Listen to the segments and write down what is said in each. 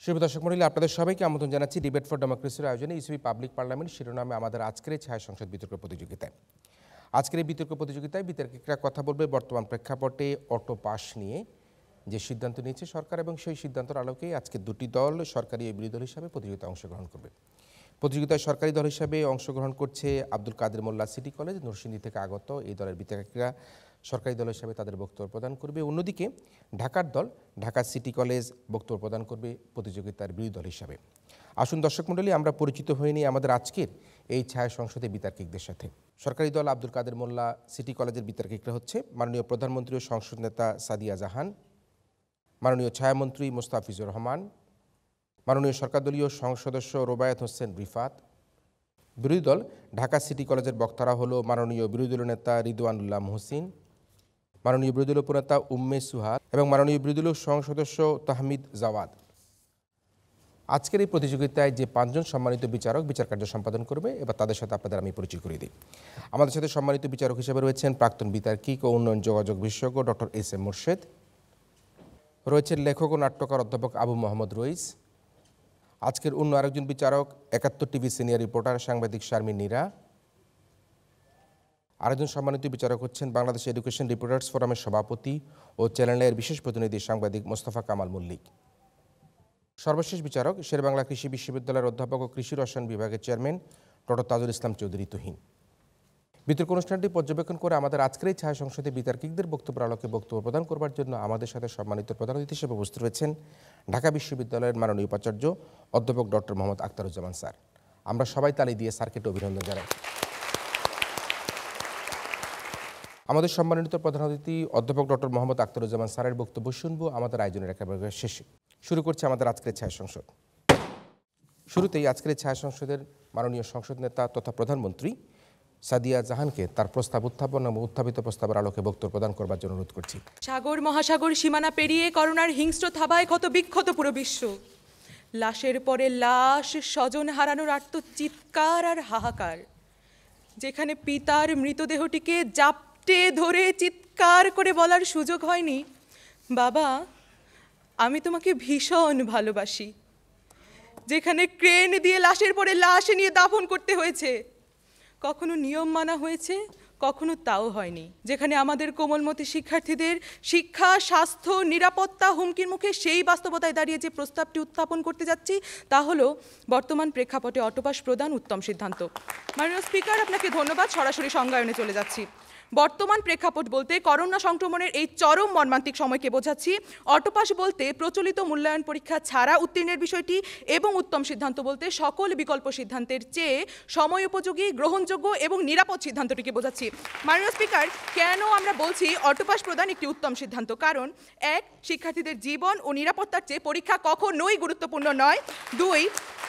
শুভ দর্শক মণ্ডলী, আপনাদের সবাইকে আমন্ত্রণ জানাচ্ছি ডিবেট ফর ডেমোক্রেসির আয়োজনে ইসিবি পাবলিক পার্লামেন্ট শিরোনামে আমাদের আজকের এই ছায়া সংসদ বিতর্ক প্রতিযোগিতায়। আজকের এই বিতর্ক প্রতিযোগিতায় বিতর্কিকরা কথা বলবে বর্তমান প্রেক্ষাপটে অটো পাস নিয়ে যে সিদ্ধান্ত নিয়েছে সরকার, এবং সেই সিদ্ধান্তের আলোকেই আজকে দুটি দল সরকারি ও বিরোধী দল হিসাবে প্রতিযোগিতায় অংশগ্রহণ করবে। প্রতিযোগিতায় সরকারি দল হিসাবে অংশগ্রহণ করছে আব্দুল কাদের মোল্লা সিটি কলেজ নরসিংদী থেকে আগত। এই দলের বিতর্কিকরা সরকারি দল হিসাবে তাদের বক্তব্য প্রদান করবে। অন্যদিকে ঢাকার দল ঢাকা সিটি কলেজ বক্তব্য প্রদান করবে প্রতিযোগিতার বিরোধী দল হিসাবে। আসুন দর্শক মণ্ডলী, আমরা পরিচিত হয়ে নিই আমাদের আজকের এই ছায়া সংসদে বিতর্কিকদের সাথে। সরকারি দল আব্দুল কাদের মোল্লা সিটি কলেজের বিতর্কিকরা হচ্ছে মাননীয় প্রধানমন্ত্রী ও সংসদ নেতা সাদিয়া জাহান, মাননীয় ছায়ামন্ত্রী মোস্তাফিজুর রহমান, মাননীয় সরকার দলীয় সংসদ সদস্য রোবায়াত হোসেন রিফাত। বিরোধী দল ঢাকা সিটি কলেজের বক্তারা হলো মাননীয় বিরোধী দলীয় নেতা রিদওয়ানুল্লাহ মুহসিন, মাননীয় বিরোধী দলীয় উপনেতা উম্মে সুহাদ এবং মাননীয় বিরোধী দলীয় সংসদ সদস্য তাহমিদ জাওয়াদ। আজকের এই প্রতিযোগিতায় যে 5 জন সম্মানিত বিচারক বিচার কার্য সম্পাদন করবে, এবার তাদের সাথে আপনাদের আমি পরিচয় করিয়ে দিই। আমাদের সাথে সম্মানিত বিচারক হিসেবে রয়েছেন প্রাক্তন বিতার্কিক ও উন্নয়ন যোগাযোগ বিশেষজ্ঞ ডক্টর এস.এম. মোর্শেদ, রয়েছেন লেখক ও নাট্যকার অধ্যাপক আবু মোহাম্মদ রইস। আজকের অন্য আরেকজন বিচারক 71 টিভি সিনিয়র রিপোর্টার সাংবাদিক শারমিন নীরা। আরেকজন সম্মানিত বিচারক হচ্ছেন বাংলাদেশ এডুকেশন রিপোর্টার্স ফোরামের সভাপতি ও চ্যানেলের বিশেষ প্রতিনিধি সাংবাদিক মোস্তফা কামাল মল্লিক। সর্বশেষ বিচারক শেরেবাংলা কৃষি বিশ্ববিদ্যালয়ের অধ্যাপক ও কৃষি রসায়ন বিভাগের চেয়ারম্যান ডক্টর তাজুল ইসলাম চৌধুরী তুহিন। বিতর্ক অনুষ্ঠানটি পর্যবেক্ষণ করে আমাদের আজকের এই ছায়া সংসদে বিতর্কিকদের বক্তব্যের আলোকে বক্তব্য প্রদান করবার জন্য আমাদের সাথে সম্মানিত প্রধান অতিথি হিসেবে উপস্থিত রয়েছেন ঢাকা বিশ্ববিদ্যালয়ের মাননীয় উপাচার্য অধ্যাপক ডক্টর মোহাম্মদ আখতারুজ্জামান স্যার। আমরা সবাই তালি দিয়ে স্যারকে অভিনন্দন জানাই। আমাদের সম্মানিত প্রধান অতিথি অধ্যাপক ডক্টর মোহাম্মদ আখতারুজ্জামান স্যারের বক্তব্য শুনবো আমাদের আয়োজনের একেবারে শেষে। শুরু করছে আমাদের আজকের ছায়া সংসদ। শুরুতেই আজকের ছায়া সংসদের মাননীয় সংসদ নেতা তথা প্রধানমন্ত্রী সাদিয়া জাহানকে তার প্রস্তাব উত্থাপন এবং উত্থাপিত প্রস্তাবের আলোকে বক্তব্য প্রদান করবার জন্য অনুরোধ করছি। সাগর মহাসাগর সীমানা পেরিয়ে করোনার হিংস্র থাবায় ক্ষত বিক্ষত পুরো বিশ্ব। লাশের পরে লাশ, স্বজন হারানোর আর্তচিৎকার আর হাহাকার। যেখানে পিতার মৃতদেহটিকে জাপটে ধরে চিৎকার করে বলার সুযোগ হয়নি, বাবা আমি তোমাকে ভীষণ ভালোবাসি। যেখানে ক্রেন দিয়ে লাশের পরে লাশ নিয়ে দাফন করতে হয়েছে, কখনো নিয়ম মানা হয়েছে, কখনো তাও হয়নি। যেখানে আমাদের কোমলমতি শিক্ষার্থীদের শিক্ষা, স্বাস্থ্য, নিরাপত্তা হুমকির মুখে, সেই বাস্তবতায় দাঁড়িয়ে যে প্রস্তাবটি উত্থাপন করতে যাচ্ছি তা হলো বর্তমান প্রেক্ষাপটে অটোপাস প্রদান উত্তম সিদ্ধান্ত। মাননীয় স্পিকার, আপনাকে ধন্যবাদ। সরাসরি সংজ্ঞায়নে চলে যাচ্ছি। বর্তমান প্রেক্ষাপট বলতে করোনা সংক্রমণের এই চরম মর্মান্তিক সময়কে বোঝাচ্ছি। অটোপাস বলতে প্রচলিত মূল্যায়ন পরীক্ষা ছাড়া উত্তীর্ণের বিষয়টি, এবং উত্তম সিদ্ধান্ত বলতে সকল বিকল্প সিদ্ধান্তের চেয়ে সময় উপযোগী, গ্রহণযোগ্য এবং নিরাপদ সিদ্ধান্তটিকে বোঝাচ্ছি। মাননীয় স্পিকার, কেন আমরা বলছি অটোপাস প্রদান একটি উত্তম সিদ্ধান্ত? কারণ 1, শিক্ষার্থীদের জীবন ও নিরাপত্তার চেয়ে পরীক্ষা কখনোই গুরুত্বপূর্ণ নয়। 2,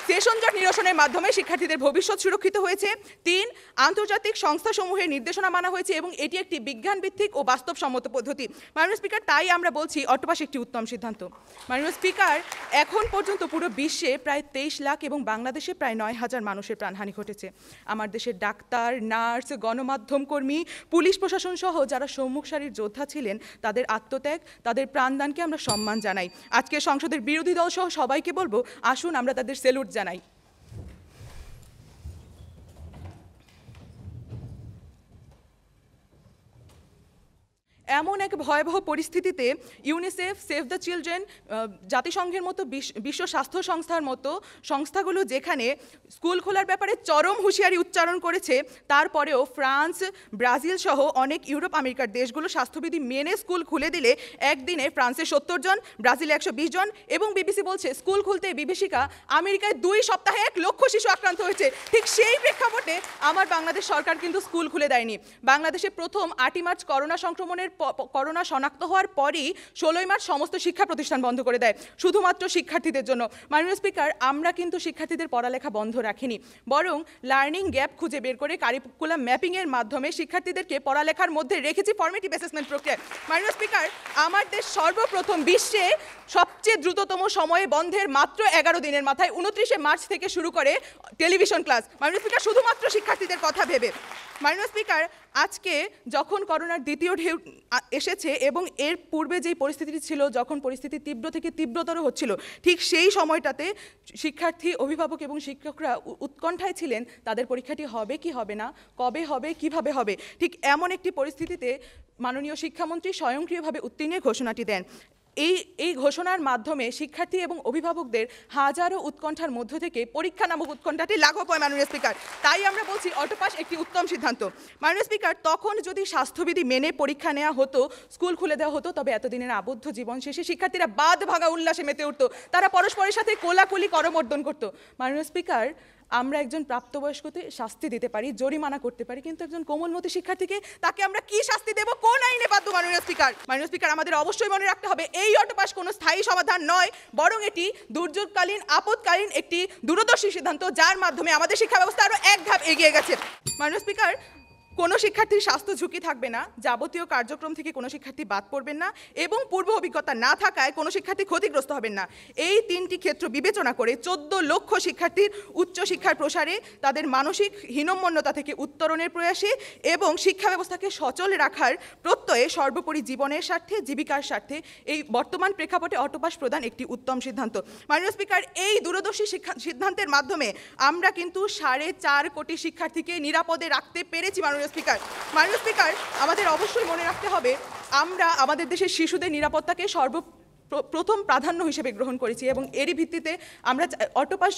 সেশন জট নিরসনের মাধ্যমে শিক্ষার্থীদের ভবিষ্যৎ সুরক্ষিত হয়েছে। 3, আন্তর্জাতিক সংস্থাসমূহের নির্দেশনা মানা হয়েছে এবং এটি একটি বিজ্ঞানভিত্তিক ও বাস্তবসম্মত পদ্ধতি। মাননীয় স্পিকার, তাই আমরা বলছি অটোপাস একটি উত্তম সিদ্ধান্ত। মাননীয় স্পিকার, এখন পর্যন্ত পুরো বিশ্বে প্রায় 23 লাখ এবং বাংলাদেশে প্রায় 9,000 মানুষের প্রাণহানি ঘটেছে। আমার দেশের ডাক্তার, নার্স, গণমাধ্যম কর্মী, পুলিশ প্রশাসন সহ যারা সম্মুখ সারির যোদ্ধা ছিলেন, তাদের আত্মত্যাগ, তাদের প্রাণদানকে আমরা সম্মান জানাই। আজকে সংসদের বিরোধী দল সহ সবাইকে বলবো, আসুন আমরা তাদের সেলুট জানাই। এমন এক ভয়াবহ পরিস্থিতিতে ইউনিসেফ, সেভ দ্য চিলড্রেন, জাতিসংঘের মতো, বিশ্ব স্বাস্থ্য সংস্থার মতো সংস্থাগুলো যেখানে স্কুল খোলার ব্যাপারে চরম হুঁশিয়ারি উচ্চারণ করেছে, তারপরেও ফ্রান্স, ব্রাজিল সহ অনেক ইউরোপ আমেরিকার দেশগুলো স্বাস্থ্যবিধি মেনে স্কুল খুলে দিলে একদিনে ফ্রান্সে 70 জন, ব্রাজিলে 120 জন, এবং বিবিসি বলছে স্কুল খুলতে বিভীষিকা, আমেরিকায় 2 সপ্তাহে 1 লক্ষ শিশু আক্রান্ত হয়েছে। ঠিক সেই প্রেক্ষাপটে আমার বাংলাদেশ সরকার কিন্তু স্কুল খুলে দেয়নি। বাংলাদেশে প্রথম 8ই মার্চ করোনা শনাক্ত হওয়ার পরই 16ই মার্চ সমস্ত শিক্ষা প্রতিষ্ঠান বন্ধ করে দেয়, শুধুমাত্র শিক্ষার্থীদের জন্য। মাননীয় স্পিকার, আমরা কিন্তু শিক্ষার্থীদের পড়ালেখা বন্ধ রাখিনি, বরং লার্নিং গ্যাপ খুঁজে বের করে কারিকুলাম ম্যাপিংয়ের মাধ্যমে শিক্ষার্থীদেরকে পড়ালেখার মধ্যে রেখেছি ফরমেটিভ অ্যাসেসমেন্ট প্রক্রিয়া। মাননীয় স্পিকার, আমার দেশ সর্বপ্রথম বিশ্বে সবচেয়ে দ্রুততম সময়ে বন্ধের মাত্র 11 দিনের মাথায় 29শে মার্চ থেকে শুরু করে টেলিভিশন ক্লাস। মাননীয় স্পিকার, শুধুমাত্র শিক্ষার্থীদের কথা ভেবে। মাননীয় স্পিকার, আজকে যখন করোনার দ্বিতীয় ঢেউ এসেছে এবং এর পূর্বে যেই পরিস্থিতিটি ছিল, যখন পরিস্থিতি তীব্র থেকে তীব্রতর হচ্ছিল, ঠিক সেই সময়টাতে শিক্ষার্থী, অভিভাবক এবং শিক্ষকরা উৎকণ্ঠায় ছিলেন তাদের পরীক্ষাটি হবে কি হবে না, কবে হবে, কিভাবে হবে। ঠিক এমন একটি পরিস্থিতিতে মাননীয় শিক্ষামন্ত্রী স্বয়ংক্রিয়ভাবে উত্তীর্ণের ঘোষণাটি দেন। এই ঘোষণার মাধ্যমে শিক্ষার্থী এবং অভিভাবকদের হাজারো উৎকণ্ঠার মধ্য থেকে পরীক্ষা নামক উৎকণ্ঠাটি লাঘব হয় মাননীয় স্পিকার। তাই আমরা বলছি অটোপাস একটি উত্তম সিদ্ধান্ত। মাননীয় স্পিকার, তখন যদি স্বাস্থ্যবিধি মেনে পরীক্ষা নেওয়া হতো, স্কুল খুলে দেওয়া হতো, তবে এতদিনের আবদ্ধ জীবন শেষে শিক্ষার্থীরা বাদ ভাগা উল্লাসে মেতে উঠতো, তারা পরস্পরের সাথে কোলাকুলি করমর্দন করতো। মাননীয় স্পিকার, আমরা একজন প্রাপ্তবয়স্ককে শাস্তি দিতে পারি, জরিমানা করতে পারি, কিন্তু একজন কোমলমতি শিক্ষার্থীকে তাকে আমরা কি শাস্তি দেব, কোন আইনে বাধ্য? মাননীয় স্পিকার, আমাদের অবশ্যই মনে রাখতে হবে এই অটোপাস কোনো স্থায়ী সমাধান নয়, বরং এটি দুর্যোগকালীন, আপৎকালীন একটি দূরদর্শী সিদ্ধান্ত, যার মাধ্যমে আমাদের শিক্ষা ব্যবস্থা আরও এক ধাপ এগিয়ে গেছে। মাননীয় স্পিকার, কোনো শিক্ষার্থীর স্বাস্থ্য ঝুঁকি থাকবে না, যাবতীয় কার্যক্রম থেকে কোনো শিক্ষার্থী বাদ পড়বেন না, এবং পূর্ব অভিজ্ঞতা না থাকায় কোনো শিক্ষার্থী ক্ষতিগ্রস্ত হবেন না। এই তিনটি ক্ষেত্র বিবেচনা করে 14 লক্ষ শিক্ষার্থীর উচ্চশিক্ষার প্রসারে, তাদের মানসিক হীনম্মন্যতা থেকে উত্তরণের প্রয়াসে এবং শিক্ষা ব্যবস্থাকে সচল রাখার প্রত্যয়ে, সর্বোপরি জীবনের স্বার্থে, জীবিকার স্বার্থে এই বর্তমান প্রেক্ষাপটে অটোপাস প্রদান একটি উত্তম সিদ্ধান্ত। মাননীয় স্পিকার, এই দূরদর্শী সিদ্ধান্তের মাধ্যমে আমরা কিন্তু 4.5 কোটি শিক্ষার্থীকে নিরাপদে রাখতে পেরেছি। মাননীয় স্পিকার, আমাদের অবশ্যই মনে রাখতে হবে আমরা আমাদের দেশের শিশুদের নিরাপত্তাকে প্রথম প্রাধান্য হিসেবে গ্রহণ করেছি এবং এরই ভিত্তিতে আমরা অটোপাস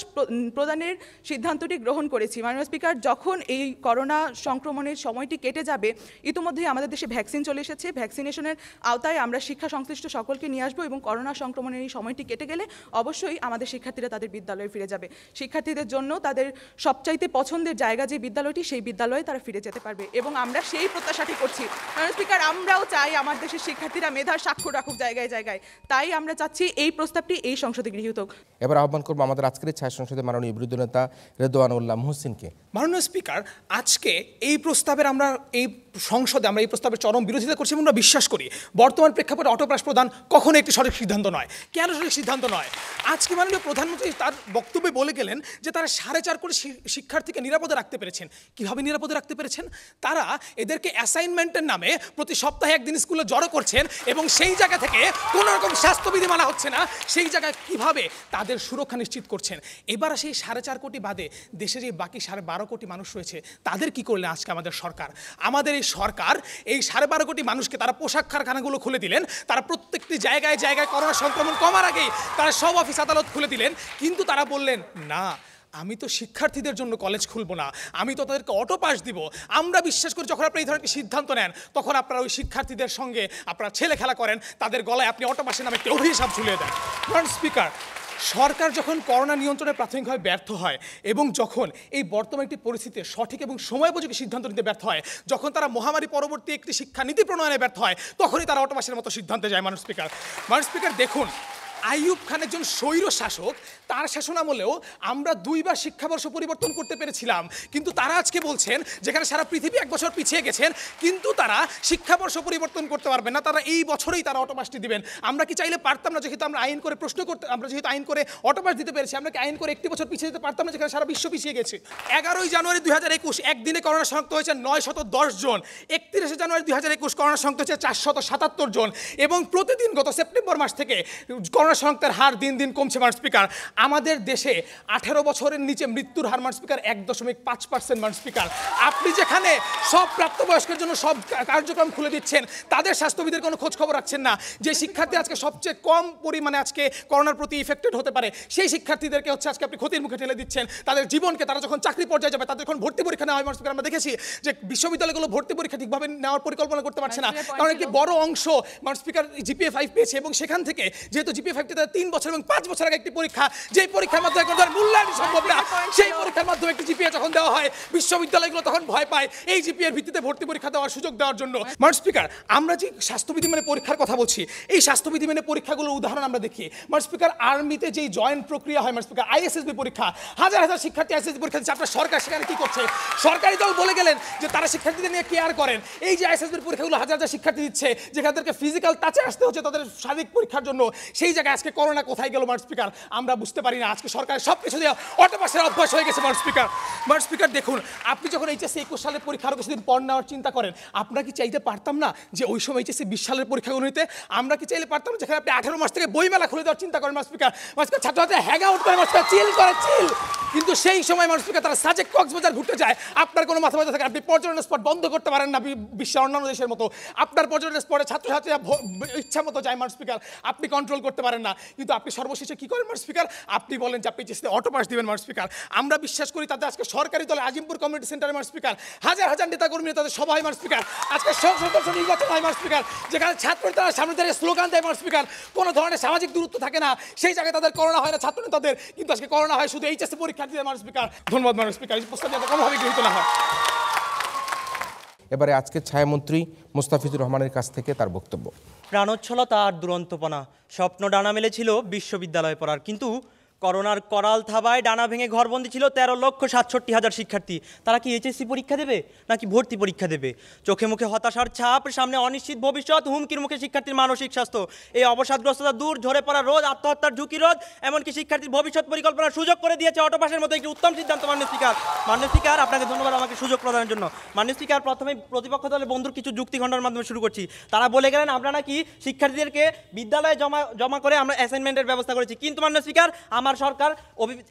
প্রদানের সিদ্ধান্তটি গ্রহণ করেছি। মাননীয় স্পিকার, যখন এই করোনা সংক্রমণের সময়টি কেটে যাবে, ইতিমধ্যেই আমাদের দেশে ভ্যাকসিন চলে এসেছে, ভ্যাকসিনেশনের আওতায় আমরা শিক্ষা সংশ্লিষ্ট সকলকে নিয়ে আসবো এবং করোনা সংক্রমণের এই সময়টি কেটে গেলে অবশ্যই আমাদের শিক্ষার্থীরা তাদের বিদ্যালয়ে ফিরে যাবে। শিক্ষার্থীদের জন্য তাদের সবচাইতে পছন্দের জায়গা যে বিদ্যালয়টি, সেই বিদ্যালয়ে তারা ফিরে যেতে পারবে এবং আমরা সেই প্রত্যাশাটি করছি। মাননীয় স্পিকার, আমরাও চাই আমার দেশের শিক্ষার্থীরা মেধার স্বাক্ষর রাখুক জায়গায় জায়গায়, তাই আমরা চাচ্ছি এই প্রস্তাবটি এই সংসদে গৃহীত হোক। এবার আহ্বান করবো আমাদের আজকের ছায়া সংসদে মাননীয় বিরোধী নেতা রেদওয়ানুল্লাহ মুহসিনকে। মাননীয় স্পিকার, আজকে এই প্রস্তাবের আমরা এই সংসদে এই প্রস্তাবের চরম বিরোধিতা করছি এবং আমরা বিশ্বাস করি বর্তমান প্রেক্ষাপটে অটোপাস প্রদান কখনো একটি সঠিক সিদ্ধান্ত নয়। কেন সঠিক সিদ্ধান্ত নয়? আজকে মাননীয় প্রধানমন্ত্রী তার বক্তব্যে বলে গেলেন যে তারা 4.5 কোটি শিক্ষার্থীকে নিরাপদে রাখতে পেরেছেন। কীভাবে নিরাপদে রাখতে পেরেছেন? তারা এদেরকে অ্যাসাইনমেন্টের নামে প্রতি সপ্তাহে একদিন স্কুলে জড়ো করছেন এবং সেই জায়গা থেকে কোনো রকম স্বাস্থ্যবিধি মানা হচ্ছে না, সেই জায়গায় কিভাবে তাদের সুরক্ষা নিশ্চিত করছেন। এবার সেই 4.5 কোটি বাদে দেশে যে বাকি 12.5 কোটি মানুষ রয়েছে, তাদের কি করলেন আজকে আমাদের সরকার? আমাদের এই সরকার এই 12.5 কোটি মানুষকে তারা পোশাক কারখানাগুলো খুলে দিলেন, তারা প্রত্যেকটি জায়গায় জায়গায় করোনা সংক্রমণ কমার আগেই তারা সব অফিস আদালত খুলে দিলেন, কিন্তু তারা বললেন না, আমি তো শিক্ষার্থীদের জন্য কলেজ খুলবো না, আমি তো তাদেরকে অটোপাস দিব। আমরা বিশ্বাস করি যখন আপনারা এই ধরনের একটি সিদ্ধান্ত নেন, তখন আপনারা ওই শিক্ষার্থীদের সঙ্গে আপনারা ছেলে খেলা করেন, তাদের গলায় আপনি অটোপাসের নামে একটি অভিশাপ ঝুলিয়ে দেন। স্পিকার, সরকার যখন করোনা নিয়ন্ত্রণে প্রাথমিকভাবে ব্যর্থ হয় এবং যখন এই বর্তমান একটি পরিস্থিতিতে সঠিক এবং সময়োপযোগী সিদ্ধান্ত নিতে ব্যর্থ হয়, যখন তারা মহামারী পরবর্তী একটি শিক্ষানীতি প্রণয়নে ব্যর্থ হয়, তখনই তারা অটোপাসের মতো সিদ্ধান্তে যায়। মাননীয় স্পিকার, দেখুন, আইয়ুব খান একজন স্বৈর শাসক, তার শাসনামলেও আমরা 2 বার শিক্ষাবর্ষ পরিবর্তন করতে পেরেছিলাম, কিন্তু তারা আজকে বলছেন যেখানে সারা পৃথিবী 1 বছর পিছিয়ে গেছেন, কিন্তু তারা শিক্ষাবর্ষ পরিবর্তন করতে পারবেন না, তারা এই বছরেই তারা অটোপাসটি দিবেন। আমরা কি চাইলে পারতাম না? যেহেতু আমরা আইন করে আমরা যেহেতু আইন করে অটোপাস দিতে পেরেছি, আমরা কি আইন করে 1 বছর পিছিয়ে যেতে পারতাম না, যেখানে সারা বিশ্ব পিছিয়ে গেছে? 11ই জানুয়ারি 2021 একদিনে করোনা শনাক্ত হয়েছে 910 জন, 31শে জানুয়ারি 2021 করোনা শনাক্ত হয়েছে 477 জন, এবং প্রতিদিন গত সেপ্টেম্বর মাস থেকে করোনা শনাক্তের হার দিন দিন কমছে। মাননীয় স্পিকার, আমাদের দেশে 18 বছরের নিচে মৃত্যুর হার মাননীয় স্পিকার 1.5%। মাননীয় স্পিকার, আপনি যেখানে সব প্রাপ্তবয়স্কের জন্য সব কার্যক্রম খুলে দিচ্ছেন, তাদের স্বাস্থ্যবিধির কোনো খোঁজ খবর রাখছেন না। যে শিক্ষার্থী আজকে সবচেয়ে কম পরিমাণে আজকে করোনার প্রতি ইফেক্টেড হতে পারে, সেই শিক্ষার্থীদেরকে আজকে আপনি ক্ষতির মুখে ঠেলে দিচ্ছেন। তাদের জীবনকে, তারা যখন চাকরি পর্যায়ে যাবে, তাদের যখন ভর্তি পরীক্ষা নেওয়া হয়, মাননীয় স্পিকার, আমরা দেখেছি যে বিশ্ববিদ্যালয়গুলো ভর্তি পরীক্ষা ঠিকভাবে নেওয়ার পরিকল্পনা করতে পারছে না, কারণ একটি বড় অংশ মাননীয় স্পিকার GPA 5 পেয়েছে, এবং সেখান থেকে যেহেতু GPA 5টি 3 বছর এবং 5 বছর আগে একটি পরীক্ষা, যেই পরীক্ষার মাধ্যমে কোনো মূল্যায়ন সম্ভব না, সেই পরীক্ষার মাধ্যমে একটি জিপিএ যখন দেওয়া হয়, বিশ্ববিদ্যালয়গুলো তখন ভয় পায় এই জিপিএর ভিত্তিতে ভর্তি পরীক্ষা দেওয়ার সুযোগ দেওয়ার জন্য। মাননীয় স্পিকার, আমরা যে স্বাস্থ্যবিধি মেনে পরীক্ষার কথা বলছি, এই স্বাস্থ্যবিধি মেনে পরীক্ষাগুলোর উদাহরণ আমরা দেখি। মাননীয় স্পিকার, আর্মিতে যেই জয়েন্ট প্রক্রিয়া হয়, মাননীয় স্পিকার, ISSB পরীক্ষা, হাজার হাজার শিক্ষার্থী ISSB পরীক্ষা দিচ্ছে, আপনার সরকার সেখানে কি করছে? সরকারি দল বলে গেলেন যে তারা শিক্ষার্থীদের নিয়ে কেয়ার করেন। এই যে ISSB পরীক্ষাগুলো হাজার হাজার শিক্ষার্থী দিচ্ছে, যেখানে তাদেরকে ফিজিক্যাল টাচে আসতে হচ্ছে তাদের শারীরিক পরীক্ষার জন্য, সেই জায়গায় আজকে করোনা কোথায় গেল মাননীয় স্পিকার আমরা বুঝতে পারি না। আজকে সরকারের সব কিছু দিয়ে অটো পাসের অভ্যাস হয়ে গেছে মাননীয় স্পিকার। মাননীয় স্পিকার দেখুন, আপনি যখন এইচএসসি 21 সালের পরীক্ষা আরও কিছুদিন পর নেওয়ার চিন্তা করেন, আমরা কি চাইতে পারতাম না যে ওই সময় এইচএসসি 20 সালের পরীক্ষাগুলো নিতে? আমরা কি চাইলে পারতাম যেখানে আপনি 18 মাস থেকে বইমেলা খুলে দেওয়ার চিন্তা করেন মাননীয় স্পিকার? মাননীয় স্পিকার ছাত্রছাত্রীরা হ্যাং আউট করে মাননীয় স্পিকার, চিল করে চিল, কিন্তু সেই সময় মাননীয় স্পিকার তারা সাজেক কক্সবাজার ঘুরতে যায়। আপনার কোনো মাথা ব্যথা থাকে, আপনি পর্যটন স্পট বন্ধ করতে পারেন না বিশ্বের অন্যান্য দেশের মতো। আপনার পর্যটন স্পটে ছাত্রছাত্রীরা ইচ্ছা মতো যায় মাননীয় স্পিকার, আপনি কন্ট্রোল করতে পারেন না। কিন্তু আপনি সর্বশেষে কি করেন মাননীয় স্পিকার? আপনি বলেন যে আপনি এইচএসসি অটো পাস দিবেন মাননীয় স্পিকার। আমরা বিশ্বাস করি তাদের আজকে সরকারি দলে আজিমপুর কমিউনিটি সেন্টারে মাননীয় স্পিকার হাজার হাজার নেতাকর্মী তাদের সভা হয় মাননীয় স্পিকার। আজকে সংসদ সদস্য নির্বাচন হয় মাননীয় স্পিকার, যেখানে ছাত্রনেতারা সামনে দাঁড়িয়ে স্লোগান দেয় মাননীয় স্পিকার। কোনো ধরনের সামাজিক দূরত্ব থাকে না, সেই জায়গায় তাদের করোনা হয় না ছাত্রনেতাদের, কিন্তু আজকে করোনা হয় শুধু এইচএসসি পরীক্ষার্থীদের মাননীয় স্পিকার। ধন্যবাদ মাননীয় স্পিকার, এই প্রস্তাব যাতে কোনোভাবে গৃহীত না হয়। এবারে আজকে ছায়ামন্ত্রী মোস্তাফিজুর রহমানের কাছ থেকে তার বক্তব্য। প্রাণোচ্ছলতা আর দুরন্তপনা, স্বপ্ন ডানা মেলেছিল বিশ্ববিদ্যালয়ে পড়ার, কিন্তু করোনার করাল থাবায় ডানা ভেঙে ঘরবন্দি ছিল 13,67,000 শিক্ষার্থী। তারা কি এইচএসসি পরীক্ষা দেবে নাকি ভর্তি পরীক্ষা দেবে? চোখে মুখে হতাশার ছাপ, সামনে অনিশ্চিত ভবিষ্যৎ, হুমকির মুখে শিক্ষার্থীর মানসিক স্বাস্থ্য। এই অবসাদগ্রস্ততা দূর, ঝরে পড়া রোধ, আত্মহত্যার ঝুঁকি রোধ, এমনকি শিক্ষার্থীর ভবিষ্যৎ পরিকল্পনার সুযোগ করে দিয়েছে অটোপাসের মতো একটি উত্তম সিদ্ধান্ত মাননীয় স্পিকার। মাননীয় স্পিকার, আপনাকে ধন্যবাদ আমাকে সুযোগ প্রদানের জন্য। মাননীয় স্পিকার, প্রথমে প্রতিপক্ষ দলের বন্ধুর কিছু যুক্তি খণ্ডার মাধ্যমে শুরু করছি। তারা বলে গেলেন আমরা নাকি শিক্ষার্থীদেরকে বিদ্যালয়ে জমা করে আমরা অ্যাসাইনমেন্টের ব্যবস্থা করেছি, কিন্তু মাননীয় স্পিকার আমার সরকার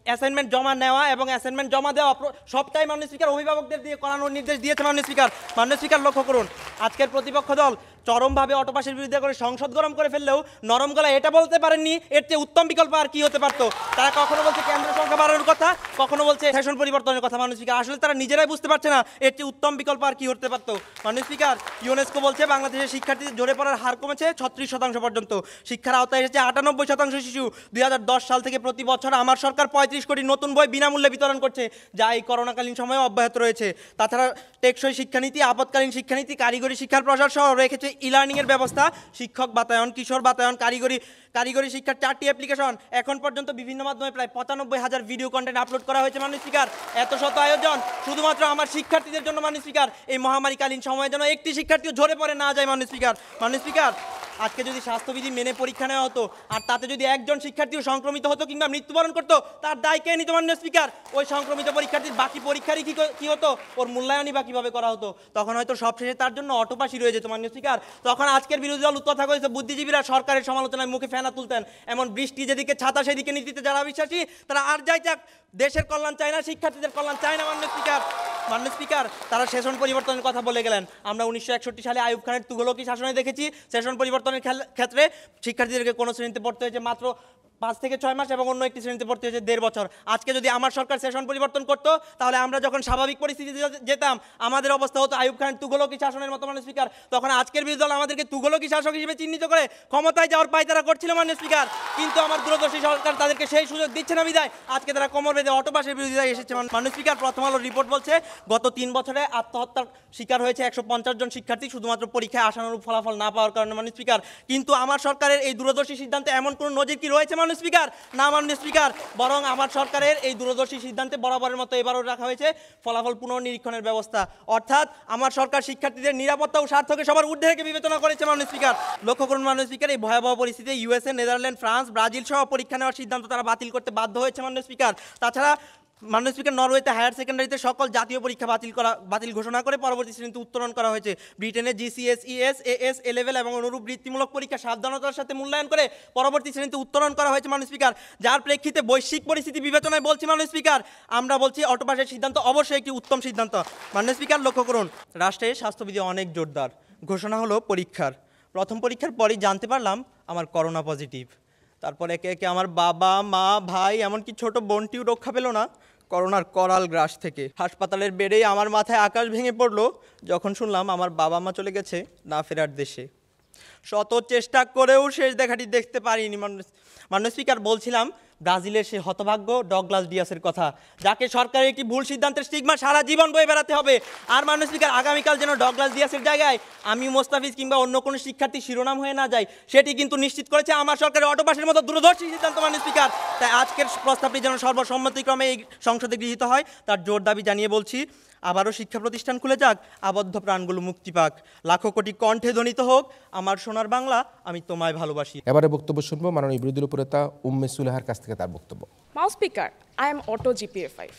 অ্যাসাইনমেন্ট জমা নেওয়া এবং অ্যাসাইনমেন্ট জমা দেওয়া সবটাই মাননীয় স্পিকার অভিভাবকদের দিয়ে করানোর নির্দেশ দিয়েছে মাননীয় স্পিকার। মাননীয় স্পিকার, লক্ষ্য করুন, আজকের প্রতিপক্ষ দল চরমভাবে অটোপাসের বিরুদ্ধে করে সংসদ গরম করে ফেললেও নরম গলায় এটা বলতে পারেননি এর চেয়ে উত্তম বিকল্প আর কি হতে পারতো। তারা কখনো বলছে কেন্দ্র সংখ্যা বাড়ানোর কথা, কখনো বলছে সেশন পরিবর্তনের কথা। মাননীয় স্পিকার, আসলে তারা নিজেরাই বুঝতে পারছে না এর চেয়ে উত্তম বিকল্প আর কি হতে পারতো। মাননীয় স্পিকার, ইউনেস্কো বলছে বাংলাদেশের শিক্ষার্থীদের ঝরে পড়ার হার কমেছে 36% পর্যন্ত, শিক্ষার আওতায় এসেছে 98% শিশু। 2010 সাল থেকে প্রতি বছর আমার সরকার 35 কোটি নতুন বই বিনামূল্যে বিতরণ করছে, যা এই করোনাকালীন সময়ে অব্যাহত রয়েছে। তাছাড়া টেকসই শিক্ষানীতি, আপৎকালীন শিক্ষানীতি, কারিগরি শিক্ষার প্রসার সহ রেখেছে ইলার্নিংয়ের ব্যবস্থা, শিক্ষক বাতায়ন, কিশোর বাতায়ন, কারিগরি শিক্ষার 4টি অ্যাপ্লিকেশন, এখন পর্যন্ত বিভিন্ন মাধ্যমে প্রায় 95,000 ভিডিও কন্টেন্ট আপলোড করা হয়েছে। মাননীয় স্পিকার, এত শত আয়োজন শুধুমাত্র আমার শিক্ষার্থীদের জন্য। মাননীয় স্পিকার, এই মহামারীকালীন সময়ে যেন একটি শিক্ষার্থীও ঝরে পড়ে না যায়। মাননীয় স্পিকার, মাননীয় স্পিকার, আজকে যদি স্বাস্থ্যবিধি মেনে পরীক্ষা নেওয়া হতো আর তাতে যদি একজন শিক্ষার্থীও সংক্রমিত হতো কিংবা মৃত্যুবরণ করতো, তার দায় কে নিত? মাননীয় স্পিকার, ওই সংক্রমিত পরীক্ষার্থীর বাকি পরীক্ষারই কি হতো? ওর মূল্যায়নই বা কিভাবে করা হতো? তখন হয়তো সবশেষে তার জন্য অটোপাসই রয়ে যেত। মাননীয় স্পিকার, তখন আজকের বিরোধী দল কথা কয়েছে বুদ্ধিজীবীরা সরকারের সমালোচনায় মুখে ফেনা তুলতেন, এমন বৃষ্টি যেদিকে ছাতা সেদিকে নীতিতে যারা বিশ্বাসী তারা আর যাই যাক, দেশের কল্যাণ চায় না, শিক্ষার্থীদের কল্যাণ চায় না। মাননীয় স্পিকার, মাননীয় স্পিকার, তারা সেশন পরিবর্তনের কথা বলে গেলেন। আমরা 1961 সালে আইয়ুব খানের তুগলকি শাসনে দেখেছি সেশন পরিবর্তনের ক্ষেত্রে শিক্ষার্থীদেরকে কোনো শ্রেণীতে পড়তে হয়েছে মাত্র 5 থেকে 6 মাস এবং অন্য একটি শ্রেণীতে পড়তে হয়েছে 1.5 বছর। আজকে যদি আমার সরকার সেশন পরিবর্তন করতো, তাহলে আমরা যখন স্বাভাবিক পরিস্থিতিতে যেতাম আমাদের অবস্থা হতো আইয়ুব খান তুগলকি শাসনের মতো। মাননীয় স্পিকার, তখন আজকের বিরোধী দল আমাদেরকে তুগলকি শাসক হিসেবে চিহ্নিত করে ক্ষমতায় যাওয়ার পায়তারা করছিল। মাননীয় স্পিকার, কিন্তু আমার দূরদর্শী সরকার তাদেরকে সেই সুযোগ দিচ্ছে না বিধায় আজকে তারা কোমর বেঁধে অটোপাসের বিরোধিতায় এসেছে। মাননীয় স্পিকার, প্রথম আলোর রিপোর্ট বলছে গত 3 বছরে আত্মহত্যার শিকার হয়েছে 150 জন শিক্ষার্থী শুধুমাত্র পরীক্ষায় আশানুরূপ ফলাফল না পাওয়ার কারণে। মাননীয় স্পিকার, কিন্তু আমার সরকারের এই দূরদর্শী সিদ্ধান্তে এমন কোনো নজির কি রয়েছে? মাননীয় স্পিকার, না মাননীয় স্পিকার, বরং আমার সরকারের এই দূরদর্শী সিদ্ধান্তে বরাবরের মতো এবারও রাখা হয়েছে ফলাফল পুনর্নিরীক্ষণের ব্যবস্থা। অর্থাৎ আমার সরকার শিক্ষার্থীদের নিরাপত্তা ও স্বার্থকে সবার ঊর্ধ্বে রেখে বিবেচনা করেছে। মাননীয় স্পিকার, লক্ষ্য করুন মাননীয় স্পিকার, এই ভয়াবহ পরিস্থিতিতে ইউএসএ, নেদারল্যান্ড, ফ্রান্স, ব্রাজিল সহ পরীক্ষা নেওয়ার সিদ্ধান্ত তারা বাতিল করতে বাধ্য হয়েছে। মাননীয় স্পিকার, তাছাড়া মাননীয় স্পিকার, নরওয়েতে হায়ার সেকেন্ডারিতে সকল জাতীয় পরীক্ষা বাতিল ঘোষণা করে পরবর্তী শ্রেণীতে উত্তরণ করা হয়েছে। ব্রিটেনে জিসিএসইএস, এএস, এ লেভেল এবং অনুরূপ বৃত্তিমূলক পরীক্ষা সাবধানতার সাথে মূল্যায়ন করে পরবর্তী শ্রেণীতে উত্তরণ করা হয়েছে। মাননীয় স্পিকার, যার প্রেক্ষিতে বৈশ্বিক পরিস্থিতি বিবেচনায় বলছি মাননীয় স্পিকার, আমরা বলছি অটোপাসের সিদ্ধান্ত অবশ্যই একটি উত্তম সিদ্ধান্ত। মাননীয় স্পিকার, লক্ষ্য করুন, রাষ্ট্রে স্বাস্থ্যবিধি অনেক জোরদার। ঘোষণা হলো পরীক্ষার, প্রথম পরীক্ষার পরই জানতে পারলাম আমার করোনা পজিটিভ। তারপর একে একে আমার বাবা, মা, ভাই, এমনকি ছোট বোনটিও রক্ষা পেল না করোনার করাল গ্রাস থেকে। হাসপাতালের বেডেই আমার মাথায় আকাশ ভেঙে পড়লো যখন শুনলাম আমার বাবা মা চলে গেছে না ফেরার দেশে। শত চেষ্টা করেও শেষ দেখাটি দেখতে পারিনি। মাননীয় স্পিকার, বলছিলাম ব্রাজিলের সে হতভাগ্য ডগলাস ডিয়াসের কথা, যাকে সরকারের একটি ভুল সিদ্ধান্তের স্টিগমা সারা জীবন বয়ে বেড়াতে হবে। আর মাননীয় স্পিকার, আগামীকাল যেন ডগলাস ডিয়াসের জায়গায় আমি মোস্তাফিজ কিংবা অন্য কোনো শিক্ষার্থী শিরোনাম হয়ে না যায়, সেটি কিন্তু নিশ্চিত করেছে আমার সরকারের অটোপাসের মতো দূরদর্শী সিদ্ধান্ত। মাননীয় স্পিকার, তাই আজকের প্রস্তাবটি যেন সর্বসম্মতিক্রমে এই সংসদে গৃহীত হয় তার জোর দাবি জানিয়ে বলছি আবারও শিক্ষা প্রতিষ্ঠান খুলে যাক, আবদ্ধ প্রাণগুলো মুক্তি পাক, লাখো কোটি কণ্ঠে ধ্বনিত হোক আমার সোনার বাংলা, আমি তোমায় ভালোবাসি। এবারে বক্তব্য শুনবো মাননীয় বিরোধী দল উপনেতা উম্মে সুলেহার কাছ থেকে তার বক্তব্য। Mouse speaker, I am auto GPA 5।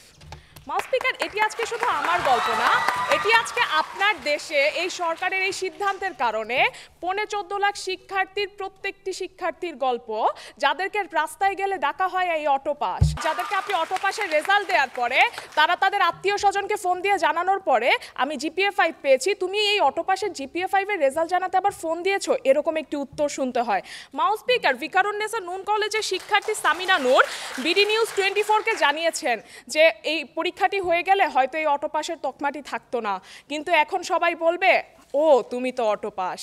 Mouse speaker, এটি আজকে শুধু আমার গল্প না, এটি আজকে আপনার দেশে এই সরকারের এই সিদ্ধান্তের কারণে 14 লাখ শিক্ষার্থীর প্রত্যেকটি শিক্ষার্থীর গল্প, যাদেরকে রাস্তায় গেলে ডাকা হয় এই অটো পাস, যাদেরকে আপনি অটো পাসের রেজাল্ট দেওয়ার পরে তারা তাদের আত্মীয় স্বজনকে ফোন দিয়ে জানানোর পরে আমি GPA 5 পেয়েছি, তুমি এই অটো পাসের GPA 5 এর রেজাল্ট জানাতে আবার ফোন দিয়েছো, এরকম একটি উত্তর শুনতে হয়। মাউস স্পিকার, ভিকারুন্নেসা নূন কলেজের শিক্ষার্থী সামিনা নূর বিডি নিউজ 24-কে জানিয়েছেন যে এই পরীক্ষাটি হয়ে গেলে হয়তো এই অটো পাসের তকমাটি থাকতো না, কিন্তু এখন সবাই বলবে ও তুমি তো অটো পাস।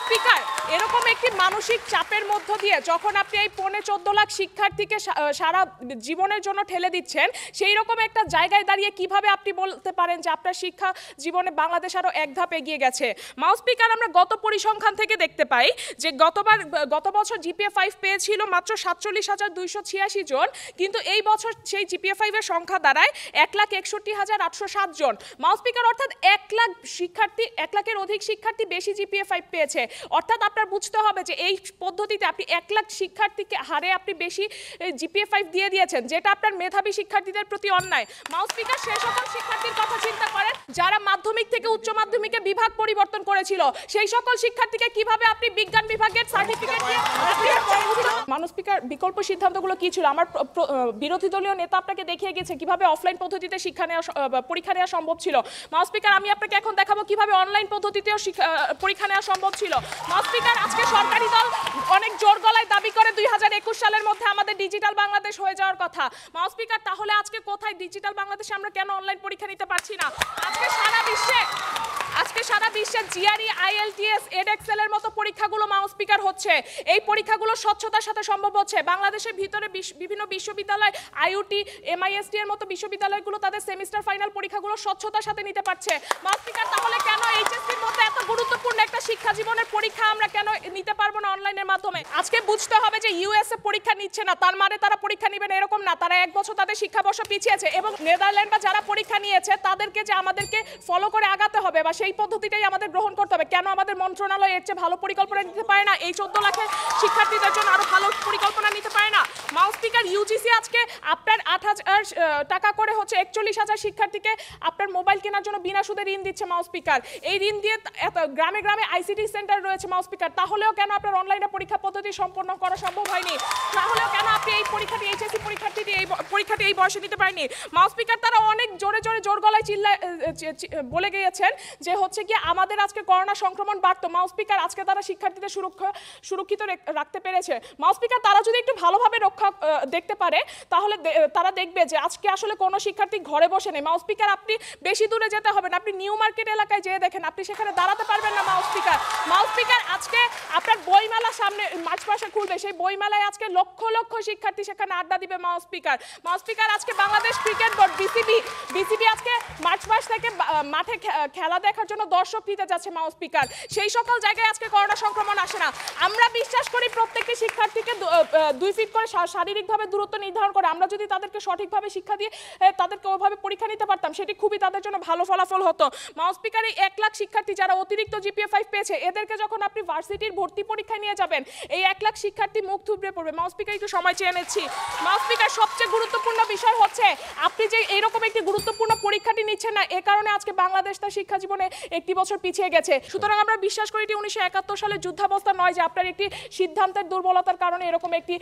স্পিকার, এরকম একটি মানসিক চাপের মধ্য দিয়ে যখন আপনি এই 14 লাখ শিক্ষার্থীকে সারা জীবনের জন্য ঠেলে দিচ্ছেন, সেই রকম একটা জায়গায় দাঁড়িয়ে কিভাবে আপনি বলতে পারেন যে আপনার শিক্ষা জীবনে বাংলাদেশ আরও এক ধাপ এগিয়ে গেছে? মাউস স্পিকার, আমরা গত পরিসংখ্যান থেকে দেখতে পাই যে গত বছর GPA 5 পেয়েছিল মাত্র 47,286 জন, কিন্তু এই বছর সেই GPA 5 এর সংখ্যা দাঁড়ায় 1,61,807 জন। মাউস স্পিকার, অর্থাৎ 1 লাখের অধিক শিক্ষার্থী বেশি GPA 5 পেয়েছে। অর্থাৎ আপনার বুঝতে হবে যে এই পদ্ধতিতে আপনি 1 লাখ শিক্ষার্থীকে হারে আপনি বেশি GPA 5 দিয়ে দিয়েছেন, যেটা আপনার মেধাবী শিক্ষার্থীদের প্রতি অন্যায়। মাউস স্পিকার, সেই সকল শিক্ষার্থীর কথা চিন্তা করেন যারা মাধ্যমিক থেকে উচ্চ মাধ্যমিকে বিভাগ পরিবর্তন করেছিল, সেই সকল শিক্ষার্থীকে কিভাবে আপনি বিজ্ঞান বিভাগের সার্টিফিকেট দিয়ে মাউস স্পিকার, বিকল্প সিদ্ধান্তগুলো কি ছিল? আমার বিরোধী দলীয় নেতা আপনাকে দেখিয়ে গেছে কিভাবে অফলাইন পদ্ধতিতে পরীক্ষা নেওয়া সম্ভব ছিল। মাউস স্পিকার, আমি আপনাকে এখন দেখাবো কিভাবে অনলাইন পদ্ধতিতেও পরীক্ষা নেওয়া সম্ভব ছিল। মাউস স্পিকার, আজকে সরকারি দল অনেক জোর গলায় দাবি করে 2021 সালের মধ্যে আমাদের ডিজিটাল বাংলাদেশ হয়ে যাওয়ার কথা। মাউস স্পিকার, তাহলে আজকে কোথায় ডিজিটাল বাংলাদেশে আমরা কেন অনলাইন পরীক্ষা নিতে পারছি না? আজকে সারা বিশ্বে GRE, IELTS, EDEXCEL এর মতো পরীক্ষাগুলো মাউস স্পিকার হচ্ছে। এই পরীক্ষাগুলো স্বচ্ছতার সাথে সম্ভব হচ্ছে। বাংলাদেশের ভিতরে বিভিন্ন বিশ্ববিদ্যালয়, IUT, MIST এর মতো বিশ্ববিদ্যালয়গুলো তাদের সেমিস্টার ফাইনাল পরীক্ষাগুলো স্বচ্ছতার সাথে নিতে পারছে। মাউস স্পিকার, তাহলে কেন HSCর মতো এত গুরুত্বপূর্ণ একটা শিক্ষা জীবনের পরীক্ষা আমরা কেন নিতে পারবো না অনলাইনের মাধ্যমে? আজকে বুঝতে হবে যে USA পরীক্ষা নিচ্ছে না তার মানে তারা পরীক্ষা নেবে না এরকম না, তারা 1 বছর তাদের শিক্ষাবর্ষ পিছিয়েছে, এবং নেদারল্যান্ড বা যারা পরীক্ষা নিয়েছে তাদেরকে যে আমাদেরকে ফলো করে আগাতে হবে বা সেই পদ্ধতিটাই আমাদের গ্রহণ করতে হবে। কেন আমাদের মন্ত্রণালয় এর চেয়ে ভালো পরিকল্পনা নিতে পারে না? এই 14 লাখের শিক্ষার্থীদের জন্য আরো ভালো পরিকল্পনা নিতে পারে না? মাউস স্পিকার, UGC আজকে আপনার 8,000 টাকা করে হচ্ছে 41,000 শিক্ষার্থীকে আপনার মোবাইল কেনার জন্য বিনা সুদে ঋণ দিচ্ছে। মাউস স্পিকার, এই ঋণ দিয়ে গ্রামে গ্রামে ICT সেন্টার রয়েছে। মাউস স্পিকার, তাহলেও কেন আপনার অনলাইনে পরীক্ষা পদ্ধতি সম্পন্ন করা সম্ভব হয়নি? তাহলেও কেন আপনি এই পরীক্ষাটি HSC পরীক্ষাটি এই বয়সে নিতে পারেনি? মাউস স্পিকার, তারা অনেক জোর গলায় বলে গিয়েছেন যে হচ্ছে কি আমাদের আজকে করোনা সংক্রমণ বাড়তো। মাউস স্পিকার, আজকে তারা শিক্ষার্থীদের সুরক্ষিত রাখতে পেরেছে। মাউস স্পিকার, তারা যদি একটু ভালোভাবে দেখতে পারে তাহলে তারা দেখবে যে আজকে আসলে কোনো শিক্ষার্থী ঘরে বসে নেই। মাউস স্পিকার, আপনি বেশি দূরে যেতে হবে না, আপনি নিউ মার্কেট এলাকায় যেয়ে দেখেন, আপনি সেখানে দাঁড়াতে পারবেন না। মাউস স্পিকার, আজকে আপনার বইমেলা সামনে মার্চ মাসে খুলবে, সেই বইমেলায় আজকে লক্ষ লক্ষ শিক্ষার্থী সেখানে আড্ডা দিবে। মাউস স্পিকার, আজকে বাংলাদেশ ক্রিকেট বোর্ড বিসিবি আজকে মার্চ মাস থেকে মাঠে খেলা দেখার জন্য দর্শক নিতে যাচ্ছে। মাউস স্পিকার, সেই সকল জায়গায় আজকে করোনা সংক্রমণ আসে না। আমরা বিশ্বাস করি প্রত্যেকটি শিক্ষার্থীকে 2 ফিট করে শারীরিকভাবে দূরত্ব নির্ধারণ করে আমরা যদি তাদেরকে সঠিকভাবে শিক্ষা দিয়ে তাদেরকে ওইভাবে পরীক্ষা নিতে পারতাম, সেটি খুবই তাদের জন্য ভালো ফলাফল হতো। মাউস স্পিকার, এই 1 লাখ শিক্ষার্থী যারা অতিরিক্ত GPA 5 পেয়েছে, এদেরকে যখন আপনি ভার্সিটির ভর্তি পরীক্ষায় নিয়ে যাবেন, এই 1 লাখ শিক্ষার্থী মুখ থুবড়ে পড়বে। মাউস স্পিকার, একটু সময় চেয়ে নিচ্ছি। মাউস স্পিকার, সবচেয়ে গুরুত্বপূর্ণ বিষয় হচ্ছে আপনি যে এইরকম একটি গুরুত্বপূর্ণ পরীক্ষাটি নিচ্ছেন না, এ কারণে আজকে বাংলাদেশ তার শিক্ষা জীবনে একটি বছর পিছিয়ে গেছে। সুতরাং আমরা বিশ্বাস করি এটি 1971 সালের যুদ্ধাবস্থা নয় যে আপনার একটি সিদ্ধান্তের দুর্বলতার কারণে এরকম একটি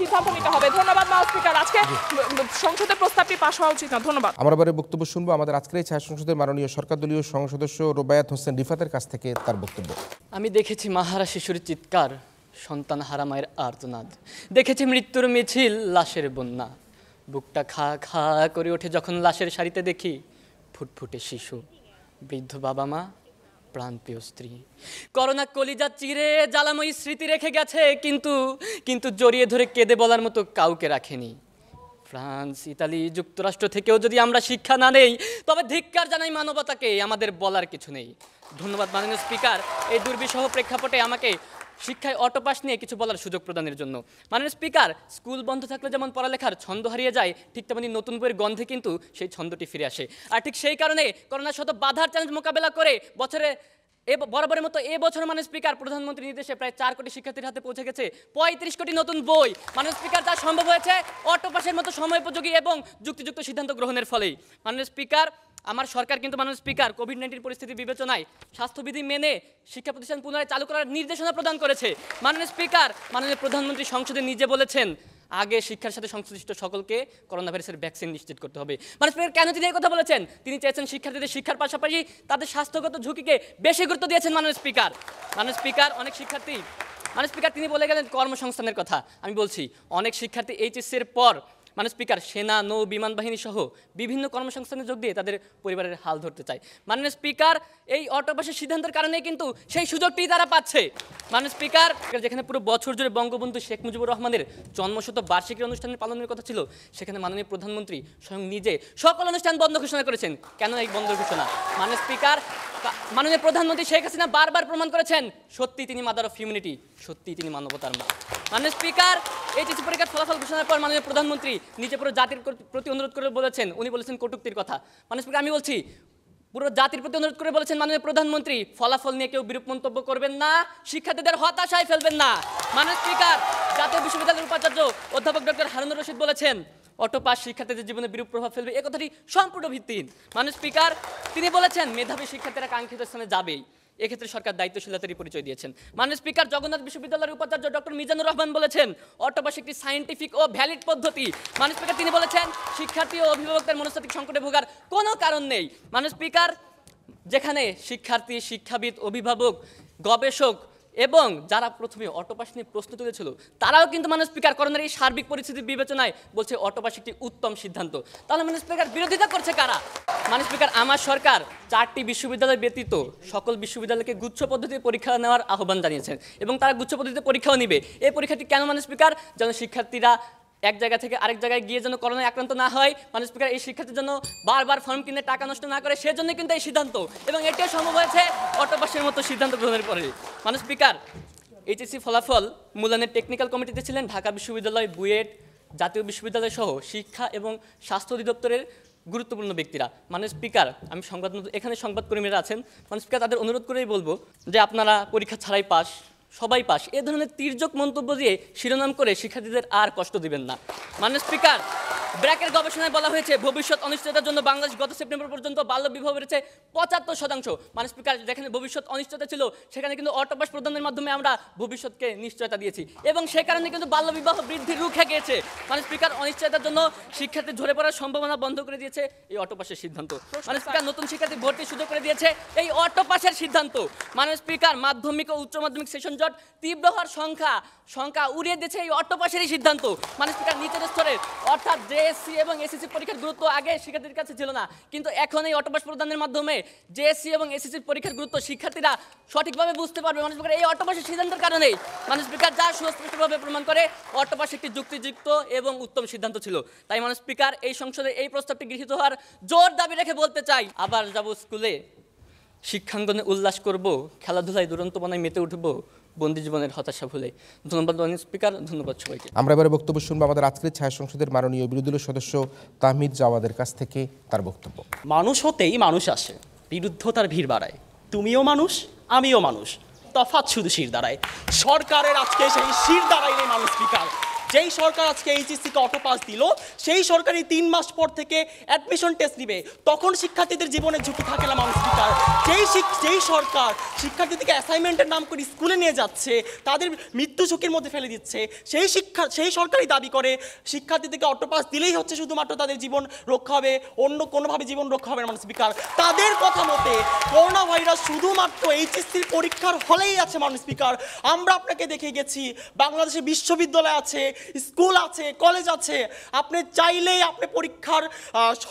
সিদ্ধান্ত নিতে হবে। ধন্যবাদ মাউস স্পিকার, আজকে সংসদে প্রস্তাবটি পাশ হওয়া উচিত না। ধন্যবাদ। আমরা এবারে বক্তব্য শুনবো আমাদের আজকের এই ছায়া সংসদের মাননীয় সরকার দলীয় সংসদ সদস্য রোবায়াত হোসেন রিফাতের কাছ থেকে তার বক্তব্য। আমি দেখেছি মাহারা শিশুর চিৎকার, সন্তান হারা মায়ের আর্তনাদ, দেখেছি মৃত্যুর মিছিল, লাশের বন্যা, বুকটা খা খা করে ওঠে যখন লাশের সারিতে দেখি ফুটফুটে শিশু, বৃদ্ধ বাবা মা, প্রাণপ্রিয় স্ত্রী। করোনা কলিজা চিরে জ্বালাময়ী স্মৃতি রেখে গেছে, কিন্তু জড়িয়ে ধরে কেঁদে বলার মতো কাউকে রাখেনি। ফ্রান্স, ইতালি, যুক্তরাষ্ট্র থেকেও যদি আমরা শিক্ষা না নেই, তবে ধিক্কার জানাই মানবতাকে, আমাদের বলার কিছু নেই। ধন্যবাদ মাননীয় স্পিকার, এই দুর্বিষহ প্রেক্ষাপটে আমাকে শিক্ষায় অটো পাস নিয়ে কিছু বলার সুযোগ প্রদানের জন্য। মাননীয় স্পিকার, স্কুল বন্ধ থাকলে যেমন পড়ালেখার ছন্দ হারিয়ে যায়, ঠিক তেমনি নতুন বইয়ের গন্ধে কিন্তু সেই ছন্দটি ফিরে আসে। আর ঠিক সেই কারণে করোনার শত বাধার চ্যালেঞ্জ মোকাবেলা করে বরাবরের মতো এবছর মাননীয় স্পিকার প্রধানমন্ত্রীর নির্দেশে প্রায় 4 কোটি শিক্ষার্থীর হাতে পৌঁছে গেছে 35 কোটি নতুন বই। মাননীয় স্পিকার, তা সম্ভব হয়েছে অটো পাসের মতো সময়োপযোগী এবং যুক্তিযুক্ত সিদ্ধান্ত গ্রহণের ফলেই। মাননীয় স্পিকার, আমার সরকার কিন্তু মাননীয় স্পিকার কোভিড-19 পরিস্থিতি বিবেচনায় স্বাস্থ্যবিধি মেনে শিক্ষা প্রতিষ্ঠান পুনরায় চালু করার নির্দেশনা প্রদান করেছে। মাননীয় স্পিকার, মাননীয় প্রধানমন্ত্রী সংসদে নিজে বলেছেন আগে শিক্ষার সাথে সংশ্লিষ্ট সকলকে করোনা ভাইরাসের ভ্যাকসিন নিশ্চিত করতে হবে। মাননীয় স্পিকার, কেন তিনি এই কথা বলেছেন? তিনি চেয়েছেন শিক্ষার্থীদের শিক্ষার পাশাপাশি তাদের স্বাস্থ্যগত ঝুঁকিকে বেশি গুরুত্ব দিয়েছেন মাননীয় স্পিকার। মাননীয় স্পিকার, অনেক শিক্ষার্থী, মাননীয় স্পিকার তিনি বলে গেলেন কর্মসংস্থানের কথা। আমি বলছি অনেক শিক্ষার্থী এইচএসসির পর মাননীয় স্পিকার সেনা, নৌ, বিমান বাহিনী সহ বিভিন্ন কর্মসংস্থানে যোগ দিয়ে তাদের পরিবারের হাল ধরতে চায়। মাননীয় স্পিকার, এই অটো পাসের সিদ্ধান্তের কারণেই কিন্তু সেই সুযোগটি তারা পাচ্ছে। মাননীয় স্পিকার, যেখানে পুরো বছর জুড়ে বঙ্গবন্ধু শেখ মুজিবুর রহমানের জন্মশত বার্ষিকী অনুষ্ঠানের পালনের কথা ছিল, সেখানে মাননীয় প্রধানমন্ত্রী স্বয়ং নিজে সকল অনুষ্ঠান বন্ধ ঘোষণা করেছেন। কেন এই বন্ধ ঘোষণা? মাননীয় স্পিকার, মাননীয় প্রধানমন্ত্রী শেখ হাসিনা বারবার প্রমাণ করেছেন সত্যি তিনি মাদার অফ হিউম্যানিটি, সত্যি তিনি মানবতার মা। মাননীয় স্পিকার, এইচএসসি পরীক্ষার ফলাফল ঘোষণার পর মাননীয় প্রধানমন্ত্রী নিজে পুরো জাতির প্রতি অনুরোধ করে বলেছেন, উনি বলেছেন কটূক্তির কথা। মাননীয় স্পিকার, আমি বলছি পুরো জাতির প্রতি অনুরোধ করে বলেছেন মাননীয় প্রধানমন্ত্রী ফলাফল নিয়ে কেউ বিরূপ মন্তব্য করবেন না, শিক্ষার্থীদের হতাশায় ফেলবেন না। মাননীয় স্পিকার, জাতীয় বিশ্ববিদ্যালয়ের উপাচার্য অধ্যাপক ডক্টর হারুনুর রশিদ বলেছেন অটো পাস শিক্ষার্থীদের জীবনে বিরূপ প্রভাব ফেলবে, এ কথাটি সম্পূর্ণ ভিত্তিহীন। মাননীয় স্পিকার, তিনি বলেছেন মেধাবী শিক্ষার্থীরা কাঙ্ক্ষিত স্থানে যাবেই, এক্ষেত্রে সরকার দায়িত্বশীলতারই পরিচয় দিয়েছেন। মাননীয় স্পিকার, জগন্নাথ বিশ্ববিদ্যালয়ের উপাচার্য ডক্টর মিজানুর রহমান বলেছেন অটো পাস একটি সায়েন্টিফিক ও ভ্যালিড পদ্ধতি। মাননীয় স্পিকার, তিনি বলেছেন শিক্ষার্থী ও অভিভাবকদের মনস্তাত্ত্বিক সংকটে ভোগার কোনো কারণ নেই। মাননীয় স্পিকার, যেখানে শিক্ষার্থী, শিক্ষাবিদ, অভিভাবক, গবেষক এবং যারা প্রথমে অটো পাস নিয়ে প্রশ্ন তুলেছিল তারাও কিন্তু মাননীয় স্পিকার করোনার এই সার্বিক পরিস্থিতির বিবেচনায় বলছে অটো পাস একটি উত্তম সিদ্ধান্ত। তাহলে মাননীয় স্পিকার বিরোধিতা করছে কারা? মাননীয় স্পিকার, আমার সরকার 4টি বিশ্ববিদ্যালয় ব্যতীত সকল বিশ্ববিদ্যালয়কে গুচ্ছ পদ্ধতিতে পরীক্ষা নেওয়ার আহ্বান জানিয়েছেন এবং তারা গুচ্ছ পদ্ধতিতে পরীক্ষাও নিবে। এই পরীক্ষাটি কেন মাননীয় স্পিকার? যেন শিক্ষার্থীরা এক জায়গা থেকে আরেক জায়গায় গিয়ে যেন করোনায় আক্রান্ত না হয়। মাননীয় স্পিকার, এই শিক্ষার্থীর জন্য বারবার ফর্ম কিনে টাকা নষ্ট না করে সেজন্য কিন্তু এই সিদ্ধান্ত, এবং এটিও সম্ভব হয়েছে অটো পাসের মতো সিদ্ধান্ত গ্রহণের পরে। মাননীয় স্পিকার, এইচএসসি ফলাফল মূল্যায়নের টেকনিক্যাল কমিটিতে ছিলেন ঢাকা বিশ্ববিদ্যালয়, বুয়েট, জাতীয় বিশ্ববিদ্যালয় সহ শিক্ষা এবং স্বাস্থ্য অধিদপ্তরের গুরুত্বপূর্ণ ব্যক্তিরা। মাননীয় স্পিকার, আমি এখানে সংবাদকর্মীরা আছেন, মাননীয় স্পিকার তাদের অনুরোধ করেই বলবো যে আপনারা পরীক্ষা ছাড়াই পাস, সবাই পাস, এ ধরনের তির্যক মন্তব্য দিয়ে শিরোনাম করে শিক্ষার্থীদের আর কষ্ট দিবেন না। মাননীয় স্পিকার, ব্র্যাকের গবেষণায় বলা হয়েছে ভবিষ্যৎ অনিশ্চয়তার জন্য বাংলাদেশ গত সেপ্টেম্বর পর্যন্ত বাল্য বিবাহ বেড়েছে 75%। মাননীয় স্পিকার, যেখানে ভবিষ্যৎ অনিশ্চয়তা ছিল সেখানে কিন্তু অটো পাস প্রদানের মাধ্যমে আমরা ভবিষ্যৎকে নিশ্চয়তা দিয়েছি এবং সে কারণে কিন্তু বাল্য বিবাহ বৃদ্ধির রুখে গিয়েছে। মাননীয় স্পিকার, অনিশ্চয়তার জন্য শিক্ষার্থী ঝরে পড়ার সম্ভাবনা বন্ধ করে দিয়েছে এই অটো পাসের সিদ্ধান্ত। মাননীয় স্পিকার, নতুন শিক্ষার্থী ভর্তির সুযোগ করে দিয়েছে এই অটো পাসের সিদ্ধান্ত। মাননীয় স্পিকার, মাধ্যমিক ও উচ্চ মাধ্যমিক সেশন জট তীব্র হওয়ার সংখ্যা উড়িয়ে দিয়েছে এই অটো পাসেরই সিদ্ধান্ত। মাননীয় স্পিকার, নিচের স্তরের অর্থাৎ জেএসসি এবং এসএসসি পরীক্ষার গুরুত্ব আগে শিক্ষার্থীর কাছে ছিল না, কিন্তু এখন এই অটো পাস প্রদানের মাধ্যমে জেএসসি এবং এসএসসি পরীক্ষার গুরুত্ব শিক্ষার্থীরা সঠিকভাবে বুঝতে পারবে। মাননীয় স্পিকার, এই অটো পাসের সিদ্ধান্তের কারণেই মাননীয় স্পিকার যা সুস্পষ্টভাবে প্রমাণ করে অটো পাস একটি যুক্তিযুক্ত এবং উত্তম সিদ্ধান্ত ছিল। তাই মাননীয় স্পিকার, এই সংসদে এই প্রস্তাবটি গৃহীত হওয়ার জোর দাবি রেখে বলতে চাই আবার যাব স্কুলে, শিক্ষাঙ্গনে উল্লাস করব, খেলাধুলায় দুরন্তপনায় মেতে উঠব, বন্দি জীবনের হতাশা ভুলে। ধন্যবাদ মাননীয় স্পিকার, ধন্যবাদ সবাইকে। আমরা এবারে বক্তব্য শুনবো আমাদের আজকের ছায়া সংসদের মাননীয় বিরোধী দলীয় সদস্য তাহমিদ জাওয়াদের কাছ থেকে তার বক্তব্য। মানুষ হতেই মানুষ আসে, বিরুদ্ধতার ভিড় বাড়ায়। তুমিও মানুষ, আমিও মানুষ, তফাৎ শুধু শির দাঁড়ায়। সরকারের আজকে সেই শির দাঁড়াইলে মানুষ স্পিকার, যেই সরকার আজকে এইচএসসিকে অটো পাস দিল সেই সরকারই 3 মাস পর থেকে অ্যাডমিশন টেস্ট নিবে, তখন শিক্ষার্থীদের জীবনের ঝুঁকি থাকে না মানুষ স্পিকার। যেই সরকার শিক্ষার্থীদেরকে অ্যাসাইনমেন্টের নাম করে স্কুলে নিয়ে যাচ্ছে, তাদের মৃত্যু ঝুঁকির মধ্যে ফেলে দিচ্ছে, সেই সরকারই দাবি করে শিক্ষার্থীদেরকে অটো পাস দিলেই হচ্ছে শুধুমাত্র তাদের জীবন রক্ষা হবে, অন্য কোনোভাবে জীবন রক্ষা হবে না মানুষ স্পিকার। তাদের কথা মতে করোনা ভাইরাস শুধুমাত্র এইচএসসির পরীক্ষার হলেই আছে মানুষ স্পিকার। আমরা আপনাকে দেখে গেছি বাংলাদেশে বিশ্ববিদ্যালয় আছে স্কুল আছে, কলেজ আছে। আপনি চাইলেই আপনি পরীক্ষার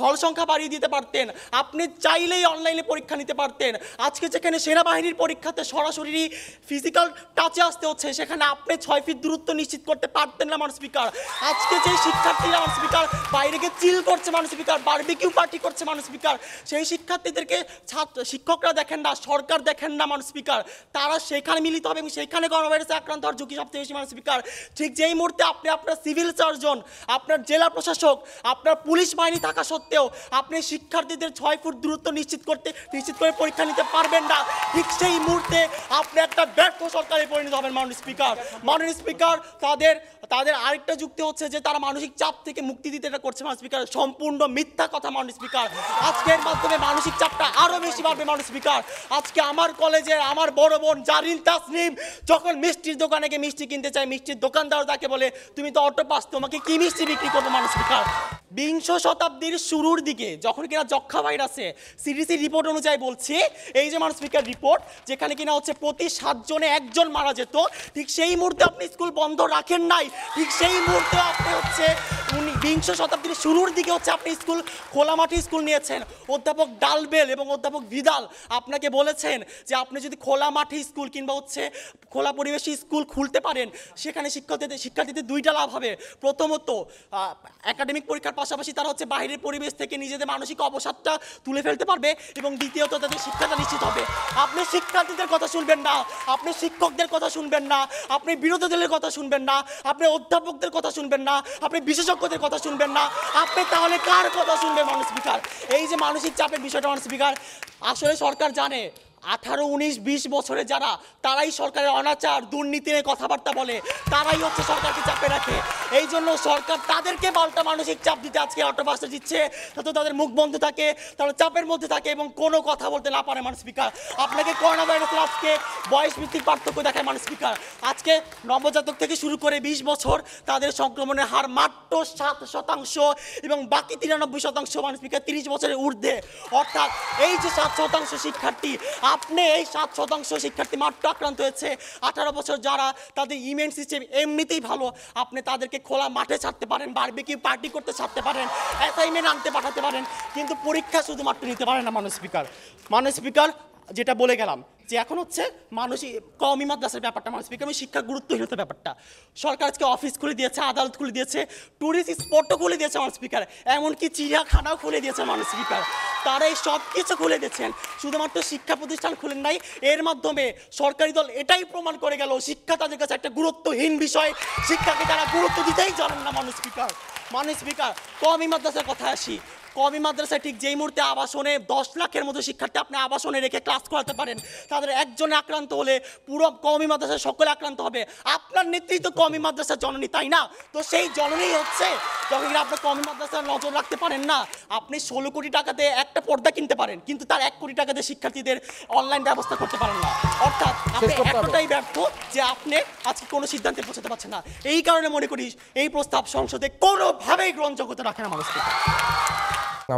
হল সংখ্যা বাড়িয়ে দিতে পারতেন, আপনি চাইলেই অনলাইনে পরীক্ষা নিতে পারতেন। আজকে যেখানে সেনাবাহিনীর পরীক্ষাতে সরাসরি ফিজিক্যাল টাচে আসতে হচ্ছে, সেখানে আপনি 6 ফিট দূরত্ব নিশ্চিত করতে পারতেন না মানুষ স্পিকার। আজকে যে শিক্ষার্থীরা মানুষ স্পিকার বাইরে গিয়ে চিল করছে মানুষ স্পিকার, বারবিকিউ পার্টি করছে মানুষ স্পিকার, সেই শিক্ষার্থীদেরকে শিক্ষকরা দেখেন না, সরকার দেখেন না মানুষ স্পিকার। তারা সেখানে মিলিত হবে এবং সেখানে করোনাভাইরাসে আক্রান্ত হওয়ার ঝুঁকি সবচেয়ে বেশি মানুষ স্পিকার। ঠিক যেই মুহূর্তে আপনি আপনার সিভিল সার্জন, আপনার জেলা প্রশাসক, আপনার পুলিশ বাহিনী থাকা সত্ত্বেও আপনি শিক্ষার্থীদের 6 ফুট দূরত্ব নিশ্চিত করে পরীক্ষা নিতে পারবেন না, ঠিক সেই মুহূর্তে আপনি একটা ব্যর্থ সরকারে পরিণত হবেন মাননীয় স্পিকার। মাননীয় স্পিকার, তাদের আরেকটা যুক্তি হচ্ছে যে তারা মানসিক চাপ থেকে মুক্তি দিতে এটা করছে মাননীয় স্পিকার। সম্পূর্ণ মিথ্যা কথা মাননীয় স্পিকার। আজকের মাধ্যমে মানসিক চাপটা আরো বেশি বাড়বে মাননীয় স্পিকার। আজকে আমার কলেজের আমার বড় বোন জারিন তাসনিম যখন মিষ্টির দোকানে গিয়ে মিষ্টি কিনতে চায়, মিষ্টির দোকানদার তাকে বলে তুমি তো অটো পাস, তোমাকে কি মিষ্টি বিক্রি করবো মাননীয় স্পিকার। বিংশ শতাব্দীর শুরুর দিকে যখন কিনা যক্ষা ভাইরাসে সিডিসি রিপোর্ট অনুযায়ী বলছি, এই যে মাননীয় স্পিকার রিপোর্ট, যেখানে কিনা হচ্ছে প্রতি 7 জনে 1 জন মারা যেত, ঠিক সেই মুহূর্তে আপনি স্কুল বন্ধ রাখেন নাই। ঠিক সেই মুহূর্তে আপনি হচ্ছে বিংশ শতাব্দীর শুরুর দিকে হচ্ছে আপনি স্কুল খোলা মাঠে স্কুল নিয়েছেন। অধ্যাপক ডালবেল এবং অধ্যাপক ভিদাল আপনাকে বলেছেন যে আপনি যদি খোলা মাঠে স্কুল কিংবা হচ্ছে খোলা পরিবেশে স্কুল খুলতে পারেন, সেখানে শিক্ষার্থীদের 2টা লাভ হবে। প্রথমত, একাডেমিক পরীক্ষার পাশাপাশি তারা হচ্ছে বাইরের পরিবেশ থেকে নিজেদের মানসিক অবসাদটা তুলে ফেলতে পারবে এবং দ্বিতীয়ত তাদের শিক্ষাটা নিশ্চিত হবে। আপনি শিক্ষার্থীদের কথা শুনবেন না, আপনি শিক্ষকদের কথা শুনবেন না, আপনি বিরোধী দলের কথা শুনবেন না, আপনি অধ্যাপকদের কথা শুনবেন না, আপনি বিশেষজ্ঞদের কথা শুনবেন না, আপনি তাহলে কার কথা শুনবেন মাননীয় স্পিকার? এই যে মানসিক চাপের বিষয়টা মাননীয় স্পিকার, আসলে সরকার জানে 18, 19, 20 বছরে যারা, তারাই সরকারের অনাচার দুর্নীতি নিয়ে কথাবার্তা বলে, তারাই হচ্ছে সরকারকে চাপে রাখে। এই জন্য সরকার তাদেরকে পাল্টা মানসিক চাপ দিতে আজকে অটোপাসে দিচ্ছে, যাতে তাদের মুখ বন্ধ থাকে, তারা চাপের মধ্যে থাকে এবং কোনো কথা বলতে না পারে মাননীয় স্পিকার। আপনাকে করোনা ভাইরাসের আজকে বয়স ভিত্তিক পার্থক্য দেখায় মাননীয় স্পিকার। আজকে নবজাতক থেকে শুরু করে 20 বছর তাদের সংক্রমণের হার মাত্র 7% এবং বাকি 93% মাননীয় স্পিকার 30 বছরের ঊর্ধ্বে। অর্থাৎ এই যে 7% শিক্ষার্থী, আপনি এই 7% শিক্ষার্থী মাত্র আক্রান্ত হয়েছে। 18 বছর যারা, তাদের ইমিউন সিস্টেম এমনিতেই ভালো, আপনি তাদেরকে খোলা মাঠে ছাড়তে পারেন, বারবিকিউ পার্টি করতে ছাড়তে পারেন, অ্যাসাইনমেন্ট আনতে পাঠাতে পারেন, কিন্তু পরীক্ষা শুধুমাত্র নিতে পারেন না মাননীয় স্পিকার। মাননীয় স্পিকার, যেটা বলে গেলাম যে এখন হচ্ছে মানুষই কওমি মাদ্রাসার ব্যাপারটা মাননীয় স্পিকার, এবং শিক্ষা গুরুত্বহীনতার ব্যাপারটা। সরকার আজকে অফিস খুলে দিয়েছে, আদালত খুলে দিয়েছে, ট্যুরিস্ট স্পটও খুলে দিয়েছে মাননীয় স্পিকার, এমনকি চিড়িয়াখানাও খুলে দিয়েছে মাননীয় স্পিকার। তারা এই সব কিছু খুলে দিয়েছেন, শুধুমাত্র শিক্ষা প্রতিষ্ঠান খুলেন নাই। এর মাধ্যমে সরকারি দল এটাই প্রমাণ করে গেল শিক্ষা তাদের কাছে একটা গুরুত্বহীন বিষয়, শিক্ষাকে তারা গুরুত্ব দিতেই জানেন না মাননীয় স্পিকার। মাননীয় স্পিকার, কওমি মাদ্রাসার কথা আসি। কওমি মাদ্রাসায় ঠিক যেই মুহূর্তে আবাসনে 10 লাখের মতো শিক্ষার্থী আপনি আবাসনে রেখে ক্লাস করাতে পারেন, তাদের একজনে আক্রান্ত হলে পুরো কওমি মাদ্রাসায় সকলে আক্রান্ত হবে। আপনার নেতৃত্ব কওমি মাদ্রাসার জননী, তাই না? তো সেই জননী হচ্ছে যখন আপনার কওমি মাদ্রাসার নজর রাখতে পারেন না, আপনি 16 কোটি টাকাতে একটা পর্দা কিনতে পারেন, কিন্তু তার 1 কোটি টাকাতে শিক্ষার্থীদের অনলাইন ব্যবস্থা করতে পারেন না। অর্থাৎ আপনি এতটাই ব্যর্থ যে আপনি আজকে কোনো সিদ্ধান্তে পৌঁছাতে পারছেন না। এই কারণে মনে করি এই প্রস্তাব সংসদে কোনোভাবেই গ্রহণযোগ্যতা রাখে না মানুষকে।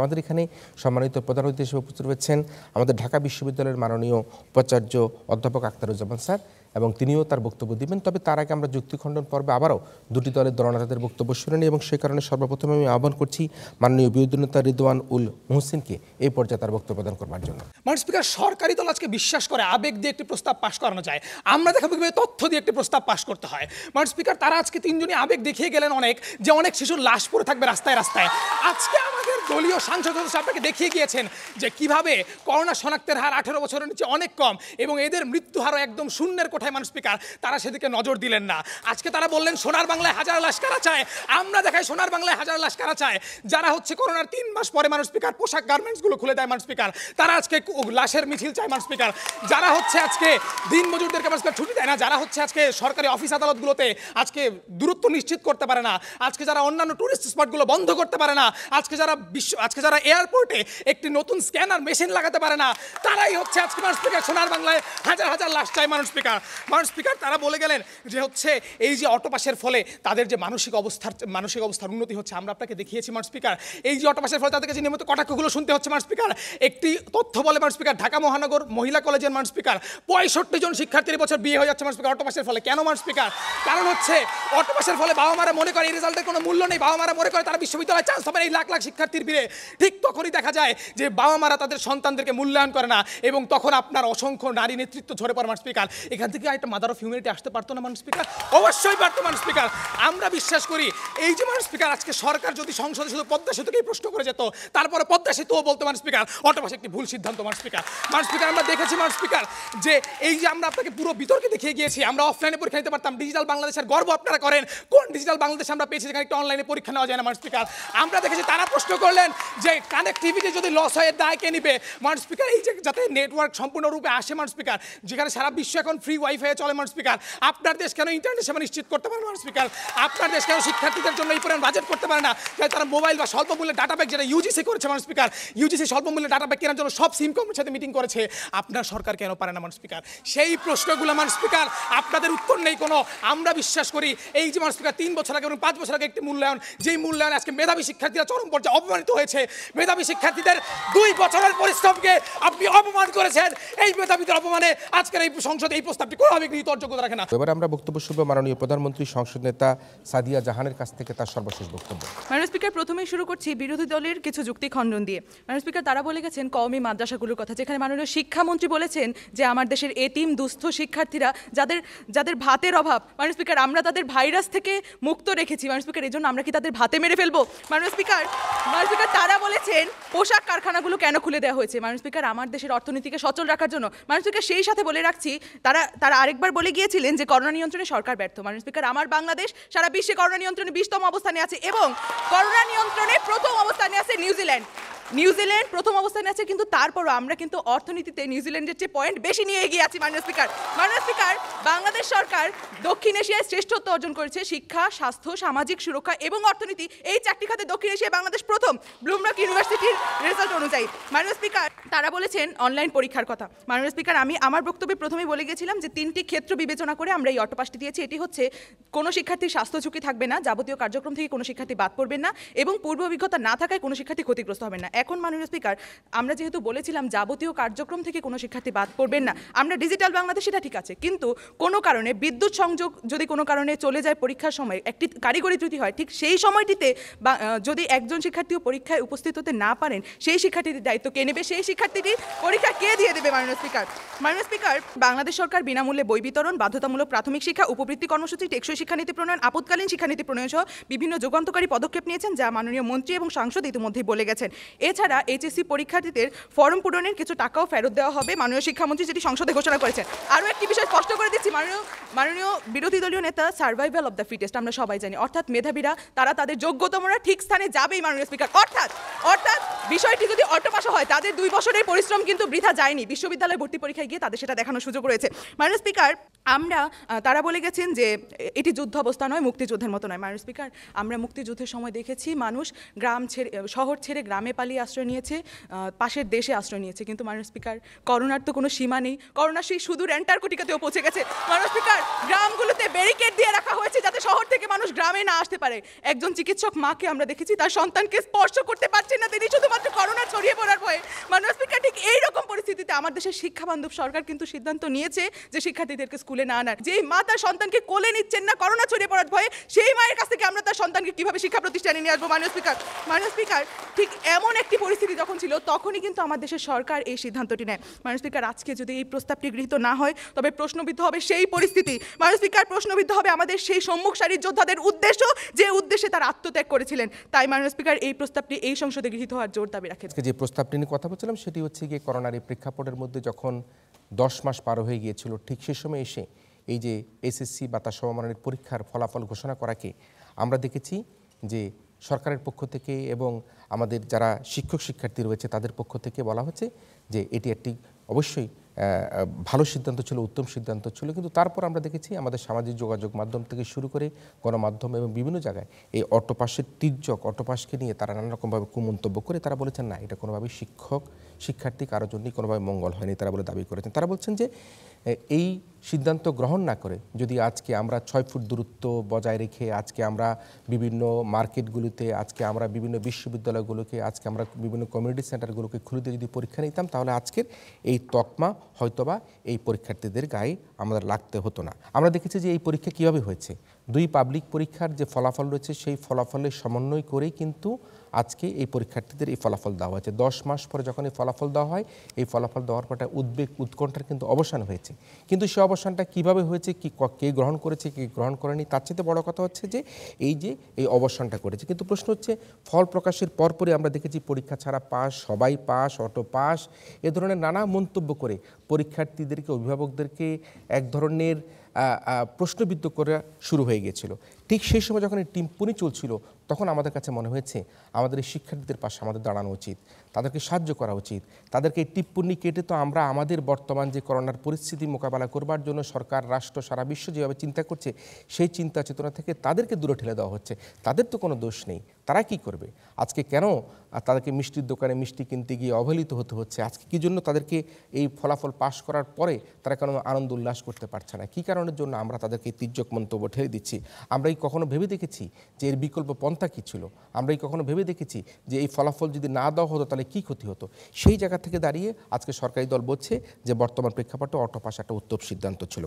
আমাদের এখানে সম্মানিত প্রধান অতিথি হিসেবে উপস্থিত রয়েছেন আমাদের ঢাকা বিশ্ববিদ্যালয়ের মাননীয় উপাচার্য অধ্যাপক আখতারুজ্জামান স্যার, এবং তিনিও তার বক্তব্য দিবেন। তবে তার আগে আমরা যুক্তি খণ্ডন পর্বে আবারও 2টি দলের দলনেতাদের বক্তব্য শুনে নিই, এবং সেই কারণে সর্বপ্রথমে আমি আহ্বান করছি মাননীয় বিরোধী নেতা রিদওয়ান উল মুহসিনকে এই পর্যায়ে তার বক্তব্য প্রদান করবার জন্য। মাননীয় স্পিকার, সরকারি দল আজকে বিশ্বাস করে আবেগ দিয়ে একটি প্রস্তাব পাশ করানো যায়, আমরা দেখাবো কিভাবে তথ্য দিয়ে একটি প্রস্তাব পাশ করতে হয়। মাননীয় স্পিকার, তারা আজকে 3 জনই আবেগ দেখিয়ে গেলেন যে অনেক শিশুর লাশ পড়ে থাকবে রাস্তায় রাস্তায়। আজকে আমাদের দলীয় সাংসদ সদস্য আপনাকে দেখিয়ে গিয়েছেন যে কিভাবে করোনা শনাক্তের হার 18 বছরের নিচে অনেক কম এবং এদের মৃত্যু হারও একদম শূন্যের কোঠায়। মাননীয় স্পিকার, তারা সেদিকে নজর দিলেন না। আজকে তারা বললেন সোনার বাংলায় 1000 লাশ কারা চায়, আমরা দেখাই সোনার বাংলায় 1000 লাশ কারা চায়। যারা হচ্ছে করোনার 3 মাস পরে মাননীয় স্পিকার পোশাক গার্মেন্টসগুলো খুলে দেয় মাননীয় স্পিকার, তারা আজকে লাশের মিছিল চায় মাননীয় স্পিকার। যারা হচ্ছে আজকে দিন মজুরদেরকে মাননীয় স্পিকার ছুটি দেয় না, যারা হচ্ছে আজকে সরকারি অফিস আদালতগুলোতে আজকে দূরত্ব নিশ্চিত করতে পারে না, আজকে যারা অন্যান্য টুরিস্ট স্পটগুলো বন্ধ করতে পারে না, আজকে যারা আজকে যারা এয়ারপোর্টে একটি নতুন স্ক্যানার মেশিন লাগাতে পারে না, তারাই হচ্ছে আজকে মানুষ স্পিকার সোনার বাংলায় হাজার হাজার লাশ চায় মানুষ স্পিকার তারা বলে গেলেন যে হচ্ছে এই যে অটোপাসের ফলে তাদের যে মানসিক অবস্থার উন্নতি হচ্ছে। আমরা আপনাকে দেখিয়েছি মানুষ স্পিকার, এই যে অটোপাসের ফলে তাদেরকে যে নিয়মিত কটাক্ষগুলো শুনতে হচ্ছে মানুষ স্পিকার। একটি তথ্য বলে মানুষ স্পিকার, ঢাকা মহানগর মহিলা কলেজের মানুষ স্পিকার 65 জন শিক্ষার্থীর বছর বিয়ে হয়ে যাচ্ছে মানুষ স্পিকার অটোপাসের ফলে। কেন মানুষ স্পিকার? কারণ হচ্ছে অটোপাসের ফলে বাবা মারা মনে করে এই রেজাল্টের কোনো মূল্য নেই, বাবা মারা মনে করে তারা বিশ্ববিদ্যালয়ে চান্স হবে এই লাখ লাখ শিক্ষার্থীর ভিড়ে। ঠিক তখনই দেখা যায় যে বাবা মারা তাদের সন্তানদেরকে মূল্যায়ন করে না, এবং তখন আপনার অসংখ্য নারী নেতৃত্ব ঝরে পড়ে মানুষ স্পিকার। এখান থেকে একটা মাদার অফ হিউম্যানিটি আসতে পারতো না মানুষ স্পিকার? অবশ্যই পারতো মানুষ স্পিকার। আমরা বিশ্বাস করি এই যে মানুষ স্পিকার আজকে সরকার যদি সংসদে শুধু পদ্মা সেতুকেই প্রশ্ন করে যেত, তারপরে পদ্মা সেতুও বলতো মানুষ স্পিকার অটোপাস একটি ভুল সিদ্ধান্ত মানুষ স্পিকার। আমরা দেখেছি মানুষ স্পিকার যে এই যে আমরা আপনাকে পুরো বিতর্কে দেখিয়ে গিয়েছি, আমরা অফলাইনে পরীক্ষা নিতে পারতাম, ডিজিটাল বাংলাদেশের গর্ব আপনারা করেন। কোন ডিজিটাল বাংলাদেশ আমরা পেয়েছি যেখানে একটা অনলাইনে পরীক্ষা নেওয়া যায় না মানুষ স্পিকার? আমরা দেখেছি তারা প্রশ্ন করলেন যে কানেক্টিভিটি যদি লস হয় দায় কে নিবে মানুষ স্পিকার? এই যে যাতে নেটওয়ার্ক সম্পূর্ণরূপে আসে মানুষ স্পিকার, যেখানে সারা বিশ্ব এখন ফ্রি ওয়াইফাই চলে মানুষ স্পিকার, আপনার দেশ কেন ইন্টারনেট সেবা নিশ্চিত করতে পারে মানুষ স্পিকার? আপনার দেশ কেন শিক্ষার্থীদের জন্য এই পরিমাণ বাজেট করতে পারে না যাতে তারা মোবাইল বা স্বল্প মূল্যে ডাটা প্যাক, যেটা ইউজিসি করেছে মানুষ স্পিকার, ইউজিসি স্বল্প মূল্যে ডাটা প্যাক কেনার জন্য সব সিম কোম্পানির সাথে মিটিং করেছে, আপনার সরকার কেন পারে না মানুষ স্পিকার? সেই প্রশ্নগুলো মানুষ স্পিকার আপনাদের উত্তর নেই কোনো। আমরা বিশ্বাস করি এই যে মানুষ স্পিকার 3 বছর আগে এবং 5 বছর আগে একটি মূল্যায়ন, যেই মূল্যায়ন আজকে মেধাবী শিক্ষার্থীরা চরম পর্যায়ে অপমানিত হয়েছে। মেধাবী শিক্ষার্থীদের 2 বছরের পরিশ্রমকে আপনি অপমান করেছেন। এই মেধাবীদের অপমানে আজকের এই সংসদে এই প্রস্তাবটি কোনোভাবে গৃহীত যোগ্যতা রাখে না। এবার আমরা বক্তব্য শুনবো মাননীয় প্রধানমন্ত্রী সংসদ নেতা সাদিয়া জাহানের কাছ থেকে তার সর্বশেষ বক্তব্য। মাননীয় স্পিকার, প্রথমেই শুরু করছি বিরোধী দলের কিছু যুক্তি খণ্ডন দিয়ে। মাননীয় স্পিকার, তারা বলে গেছেন কওমি মাদ্রাসাগুলোর কথা, যেখানে মাননীয় শিক্ষামন্ত্রী বলেছেন যে আমার দেশের এতিম দুস্থ শিক্ষার্থীরা যাদের ভাতের অভাব, মাননীয় স্পিকার আমরা তাদের ভাইরাস থেকে মুক্ত রেখেছি। মাননীয় স্পিকার, এই জন্য আমরা কি তাদের ভাতে মেরে ফেলবো? মাননীয় স্পিকার, তারা বলেছেন পোশাক কারখানাগুলো কেন খুলে দেওয়া হয়েছে? মাননীয় স্পিকার, আমার দেশের অর্থনীতিকে সচল রাখার জন্য। মাননীয় স্পিকার, সেই সাথে বলে রাখছি তারা আরেকবার বলে গিয়েছিলেন যে করোনা নিয়ন্ত্রণে সরকার ব্যর্থ। মাননীয় স্পিকার, আমার বাংলাদেশ সারা বিশ্বে করোনা নিয়ন্ত্রণে 20তম অবস্থানে আছে, এবং করোনা নিয়ন্ত্রণে প্রথম অবস্থানে আছে নিউজিল্যান্ড প্রথম অবস্থানে আছে, কিন্তু তারপরও আমরা কিন্তু অর্থনীতিতে নিউজিল্যান্ডের চেয়ে পয়েন্ট বেশি নিয়ে এগিয়ে আছি। মাননীয় স্পিকার, বাংলাদেশ সরকার দক্ষিণ এশিয়ায় শ্রেষ্ঠত্ব অর্জন করেছে শিক্ষা, স্বাস্থ্য, সামাজিক সুরক্ষা এবং অর্থনীতি। এই 4টি খাতে দক্ষিণ এশিয়ায় বাংলাদেশ প্রথম, ব্লুমবার্গ ইউনিভার্সিটির রেজাল্ট অনুযায়ী। মাননীয় স্পিকার, তারা বলেছেন অনলাইন পরীক্ষার কথা। মাননীয় স্পিকার, আমি আমার বক্তব্যে প্রথমেই বলে গেছিলাম যে 3টি ক্ষেত্র বিবেচনা করে আমরা এই অটোপাসটি দিয়েছি। এটি হচ্ছে কোনো শিক্ষার্থীর স্বাস্থ্য ঝুঁকি থাকবে না, যাবতীয় কার্যক্রম থেকে কোনো শিক্ষার্থী বাদ পড়বেন না, এবং পূর্ব অভিজ্ঞতা না থাকায় কোনো শিক্ষার্থী ক্ষতিগ্রস্ত হবেন না। এখন মাননীয় স্পিকার, আমরা যেহেতু বলেছিলাম যাবতীয় কার্যক্রম থেকে কোনো শিক্ষার্থী বাদ পড়বেন না, আমরা ডিজিটাল বাংলাদেশ সেটা ঠিক আছে, কিন্তু কোনো কারণে বিদ্যুৎ সংযোগ যদি কোনো কারণে চলে যায় পরীক্ষার সময়, একটি কারিগরি ত্রুটি হয়, ঠিক সেই সময়টিতে যদি একজন শিক্ষার্থীও পরীক্ষায় উপস্থিত হতে না পারেন, সেই শিক্ষার্থীটির দায়িত্ব কে নেবে? সেই শিক্ষার্থীটির পরীক্ষা কে দিয়ে দেবে? মাননীয় স্পিকার, বাংলাদেশ সরকার বিনামূল্যে বই বিতরণ, বাধ্যতামূলক প্রাথমিক শিক্ষা, উপবৃত্তি কর্মসূচি, টেকসই শিক্ষানীতি প্রণয়ন, আপৎকালীন শিক্ষানীতি প্রণয়ন সহ বিভিন্ন যুগান্তকারী পদক্ষেপ নিয়েছেন, যা মাননীয় মন্ত্রী এবং সাংসদ ইতিমধ্যেই বলে গেছেন। এছাড়া এইচএসসি পরীক্ষার্থীদের ফর্ম পূরণের কিছু টাকাও ফেরত দেওয়া হবে, মাননীয় শিক্ষামন্ত্রী যেটি সংসদে ঘোষণা করেছেন। আরও একটি বিষয় স্পষ্ট করে দিচ্ছি, মাননীয় বিরোধী দলীয় নেতা সার্ভাইভাল অফ দ্য ফিটেস্ট আমরা সবাই জানি, অর্থাৎ মেধাবীরা তারা তাদের যোগ্যতমরা ঠিক স্থানে যাবেই। মাননীয় স্পিকার, অর্থাৎ বিষয়টি যদি অটোপাস হয়, তাদের 2 বছরের পরিশ্রম কিন্তু বৃথা যায়নি। বিশ্ববিদ্যালয় ভর্তি পরীক্ষায় গিয়ে তাদের সেটা দেখানোর সুযোগ রয়েছে। মাননীয় স্পিকার, তারা বলে গেছেন যে এটি যুদ্ধ অবস্থা নয়, মুক্তিযুদ্ধের মতো নয়। মাননীয় স্পিকার, আমরা মুক্তিযুদ্ধের সময় দেখেছি মানুষ শহর ছেড়ে গ্রামে পালিয়ে আশ্রয় নিয়েছে, পাশের দেশে আশ্রয় নিয়েছে, কিন্তু মাননীয় স্পিকার করোনার তো কোনো সীমা নেই। করোনা সেই সুদূর অ্যান্টার্কটিকাতেও পৌঁছে গেছে। মাননীয় স্পিকার, গ্রামগুলোতে ব্যারিকেড দিয়ে রাখা হয়েছে যাতে শহর থেকে মানুষ গ্রামে না আসতে পারে। একজন চিকিৎসক মাকে আমরা দেখেছি তার সন্তানকে স্পর্শ করতে পারছেন না, তিনি শুধুমাত্র করোনা ছড়িয়ে পড়ার ভয়ে। মাননীয় স্পিকার, ঠিক এইরকম পরিস্থিতিতে আমার দেশের শিক্ষাবান্ধব সরকার কিন্তু সিদ্ধান্ত নিয়েছে যে শিক্ষার্থীদেরকে স্কুলে না আনার। যেই মা তার সন্তানকে কোলে নিচ্ছেন না করোনা ছড়িয়ে পড়ার ভয়ে, সেই মায়ের কাছ থেকে আমরা তার সন্তানকে কিভাবে শিক্ষা প্রতিষ্ঠানে নিয়ে আসবো? মাননীয় স্পিকার, ঠিক এমন একটি পরিস্থিতি যখন ছিল, তখনই কিন্তু আমার দেশের সরকার এই সিদ্ধান্তটি নেয়। মাননীয় স্পিকার, আজকে যদি এই প্রস্তাবটি গৃহীত না হয়, তবে প্রশ্নবিদ্ধ হবে সেই পরিস্থিতি। মাননীয় স্পিকার, প্রশ্নবিদ্ধ হবে আমাদের সেই সম্মুখ সারির যোদ্ধাদের উদ্দেশ্য, যে উদ্দেশ্যে তারা আত্মত্যাগ করেছিলেন। তাই মাননীয় স্পিকার, এই প্রস্তাবটি এই সংসদে গৃহীত হওয়ার জোর দাবি রাখে। যে প্রস্তাবটি নিয়ে কথা বলছিলাম সেটি হচ্ছে গিয়ে করোনার এই প্রেক্ষাপটের মধ্যে যখন 10 মাস পার হয়ে গিয়েছিল, ঠিক সে সময় এসে এই যে এসএসসি বা তার সমমানের পরীক্ষার ফলাফল ঘোষণা করাকে আমরা দেখেছি যে সরকারের পক্ষ থেকে এবং আমাদের যারা শিক্ষক শিক্ষার্থী রয়েছে তাদের পক্ষ থেকে বলা হচ্ছে যে এটি একটি অবশ্যই ভালো সিদ্ধান্ত ছিল, উত্তম সিদ্ধান্ত ছিল। কিন্তু তারপর আমরা দেখেছি আমাদের সামাজিক যোগাযোগ মাধ্যম থেকে শুরু করে গণমাধ্যম এবং বিভিন্ন জায়গায় এই অটোপাসের তির্যক, অটোপাসকে নিয়ে তারা নানা রকমভাবে কুমন্তব্য করে তারা বলেছেন না, এটা কোনোভাবেই শিক্ষার্থী কারোর জন্যই কোনোভাবে মঙ্গল হয়নি তারা বলে দাবি করেছেন। তারা বলছেন যে এই সিদ্ধান্ত গ্রহণ না করে যদি আজকে আমরা 6 ফুট দূরত্ব বজায় রেখে আজকে আমরা বিভিন্ন মার্কেটগুলোতে, আজকে আমরা বিভিন্ন বিশ্ববিদ্যালয়গুলোকে, আজকে আমরা বিভিন্ন কমিউনিটি সেন্টারগুলোকে খুলে দিয়ে যদি পরীক্ষা নিতাম, তাহলে আজকের এই তকমা হয়তোবা এই পরীক্ষার্থীদের গায়ে আমাদের লাগতে হতো না। আমরা দেখেছি যে এই পরীক্ষা কীভাবে হয়েছে। 2 পাবলিক পরীক্ষার যে ফলাফল রয়েছে সেই ফলাফলের সমন্বয় করেই কিন্তু আজকে এই পরীক্ষার্থীদের এই ফলাফল দেওয়া হয়েছে। 10 মাস পরে যখন এই ফলাফল দেওয়া হয়, এই ফলাফল দেওয়ার পর উদ্বেগ উৎকণ্ঠার কিন্তু অবসান হয়েছে। কিন্তু সে অবসানটা কিভাবে হয়েছে, কে গ্রহণ করেছে, কে গ্রহণ করেনি, তার চেয়ে বড় কথা হচ্ছে যে এই অবসানটা করেছে। কিন্তু প্রশ্ন হচ্ছে ফল প্রকাশের পরপরই আমরা দেখেছি পরীক্ষা ছাড়া পাস, সবাই পাস, অটো পাস, এ ধরনের নানা মন্তব্য করে পরীক্ষার্থীদেরকে, অভিভাবকদেরকে এক ধরনের প্রশ্নবিদ্ধ করা শুরু হয়ে গিয়েছিল। ঠিক সেই সময় যখন এই টিপ্পনি চলছিল তখন আমাদের কাছে মনে হয়েছে আমাদের এই শিক্ষার্থীদের পাশে আমাদের দাঁড়ানো উচিত, তাদেরকে সাহায্য করা উচিত। তাদেরকে এই টিপ্পনি কেটে তো আমরা আমাদের বর্তমান যে করোনার পরিস্থিতি মোকাবেলা করবার জন্য সরকার, রাষ্ট্র, সারা বিশ্ব যেভাবে চিন্তা করছে সেই চিন্তা চেতনা থেকে তাদেরকে দূরে ঠেলে দেওয়া হচ্ছে। তাদের তো কোনো দোষ নেই, তারা কি করবে? আজকে কেন তাদেরকে মিষ্টির দোকানে মিষ্টি কিনতে গিয়ে অবহেলিত হতে হচ্ছে? আজকে কী জন্য তাদেরকে এই ফলাফল পাশ করার পরে তারা কেন আনন্দ উল্লাস করতে পারছে না? কী কারণের জন্য আমরা তাদেরকে তির্যক মন্তব্য ঠেলে দিচ্ছি? আমরা কি কখনো ভেবে দেখেছি যে এর বিকল্প পন্থা কী ছিল? আমরা কি কখনো ভেবে দেখেছি যে এই ফলাফল যদি না দেওয়া হতো তাহলে কী ক্ষতি হতো? সেই জায়গা থেকে দাঁড়িয়ে আজকে সরকারি দল বলছে যে বর্তমান প্রেক্ষাপটে অটোপাস একটা উত্তম সিদ্ধান্ত ছিল।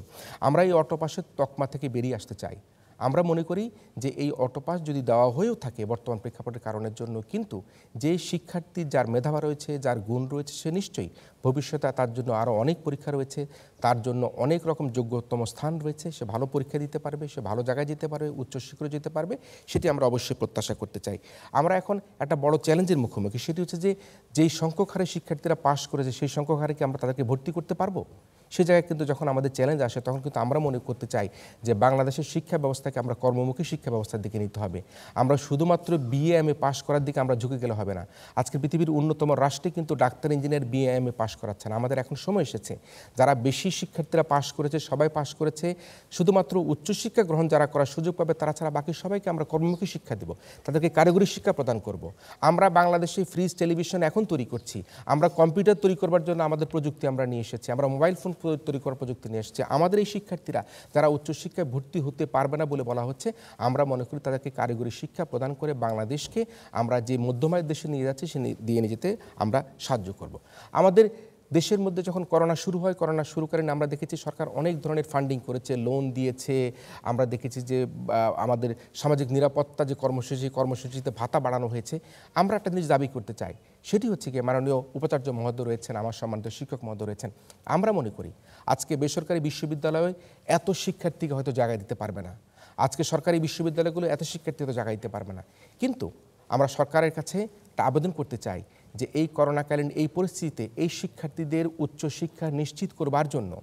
আমরা এই অটোপাসের তকমা থেকে বেরিয়ে আসতে চাই। আমরা মনে করি যে এই অটোপাস যদি দেওয়া হয়েও থাকে বর্তমান প্রেক্ষাপটের কারণের জন্য, কিন্তু যে শিক্ষার্থী যার মেধাবা রয়েছে, যার গুণ রয়েছে, সে নিশ্চয়ই ভবিষ্যতে তার জন্য আরও অনেক পরীক্ষা রয়েছে, তার জন্য অনেক রকম যোগ্যতম স্থান রয়েছে, সে ভালো পরীক্ষা দিতে পারবে, সে ভালো জায়গায় যেতে পারবে, উচ্চশিক্ষায় যেতে পারবে, সেটি আমরা অবশ্যই প্রত্যাশা করতে চাই। আমরা এখন একটা বড় চ্যালেঞ্জের মুখোমুখি, সেটি হচ্ছে যে যেই সংখ্যক হারে শিক্ষার্থীরা পাশ করেছে সেই সংখ্যক হারে কি আমরা তাদেরকে ভর্তি করতে পারবো? সে জায়গায় কিন্তু যখন আমাদের চ্যালেঞ্জ আসে তখন কিন্তু আমরা মনে করতে চাই যে বাংলাদেশের শিক্ষা ব্যবস্থাকে আমরা কর্মমুখী শিক্ষা ব্যবস্থার দিকে নিতে হবে। আমরা শুধুমাত্র বিএ এমএ পাশ করার দিকে আমরা ঝুঁকে গেলে হবে না। আজকে পৃথিবীর অন্যতম রাষ্ট্রে কিন্তু ডাক্তার, ইঞ্জিনিয়ার বিএ এমএ পাশ করাচ্ছে না। আমাদের এখন সময় এসেছে যারা বেশি শিক্ষার্থীরা পাশ করেছে, সবাই পাশ করেছে, শুধুমাত্র উচ্চশিক্ষা গ্রহণ যারা করার সুযোগ পাবে তারা ছাড়া বাকি সবাইকে আমরা কর্মমুখী শিক্ষা দেব, তাদেরকে কারিগরি শিক্ষা প্রদান করব। আমরা বাংলাদেশে ফ্রিজ টেলিভিশন এখন তৈরি করছি, আমরা কম্পিউটার তৈরি করবার জন্য আমাদের প্রযুক্তি আমরা নিয়ে এসেছি, আমরা মোবাইল ফোন তৈরি করার প্রযুক্তি নিয়ে এসেছি। আমাদের এই শিক্ষার্থীরা যারা উচ্চশিক্ষায় ভর্তি হতে পারবে না বলে বলা হচ্ছে, আমরা মনে করি তাদেরকে কারিগরি শিক্ষা প্রদান করে বাংলাদেশকে আমরা যে মধ্যমায়ের দেশে নিয়ে যাচ্ছি সে দিয়ে নিয়ে যেতে আমরা সাহায্য করব। আমাদের দেশের মধ্যে যখন করোনা শুরু হয়, করোনা শুরুকালীন আমরা দেখেছি সরকার অনেক ধরনের ফান্ডিং করেছে, লোন দিয়েছে। আমরা দেখেছি যে আমাদের সামাজিক নিরাপত্তা যে কর্মসূচিতে ভাতা বাড়ানো হয়েছে। আমরা একটা জিনিস দাবি করতে চাই, সেটি হচ্ছে কি মাননীয় উপাচার্য মহোদয় রয়েছেন, আমার সম্মানিত শিক্ষক মহোদয় রয়েছেন, আমরা মনে করি আজকে বেসরকারি বিশ্ববিদ্যালয়ে এত শিক্ষার্থীকে হয়তো জায়গা দিতে পারবে না, আজকে সরকারি বিশ্ববিদ্যালয়গুলো এত শিক্ষার্থী হয়তো জায়গা দিতে পারবে না। কিন্তু আমরা সরকারের কাছে একটা আবেদন করতে চাই যে এই করোনাকালীন এই পরিস্থিতিতে এই শিক্ষার্থীদের উচ্চশিক্ষা নিশ্চিত করবার জন্য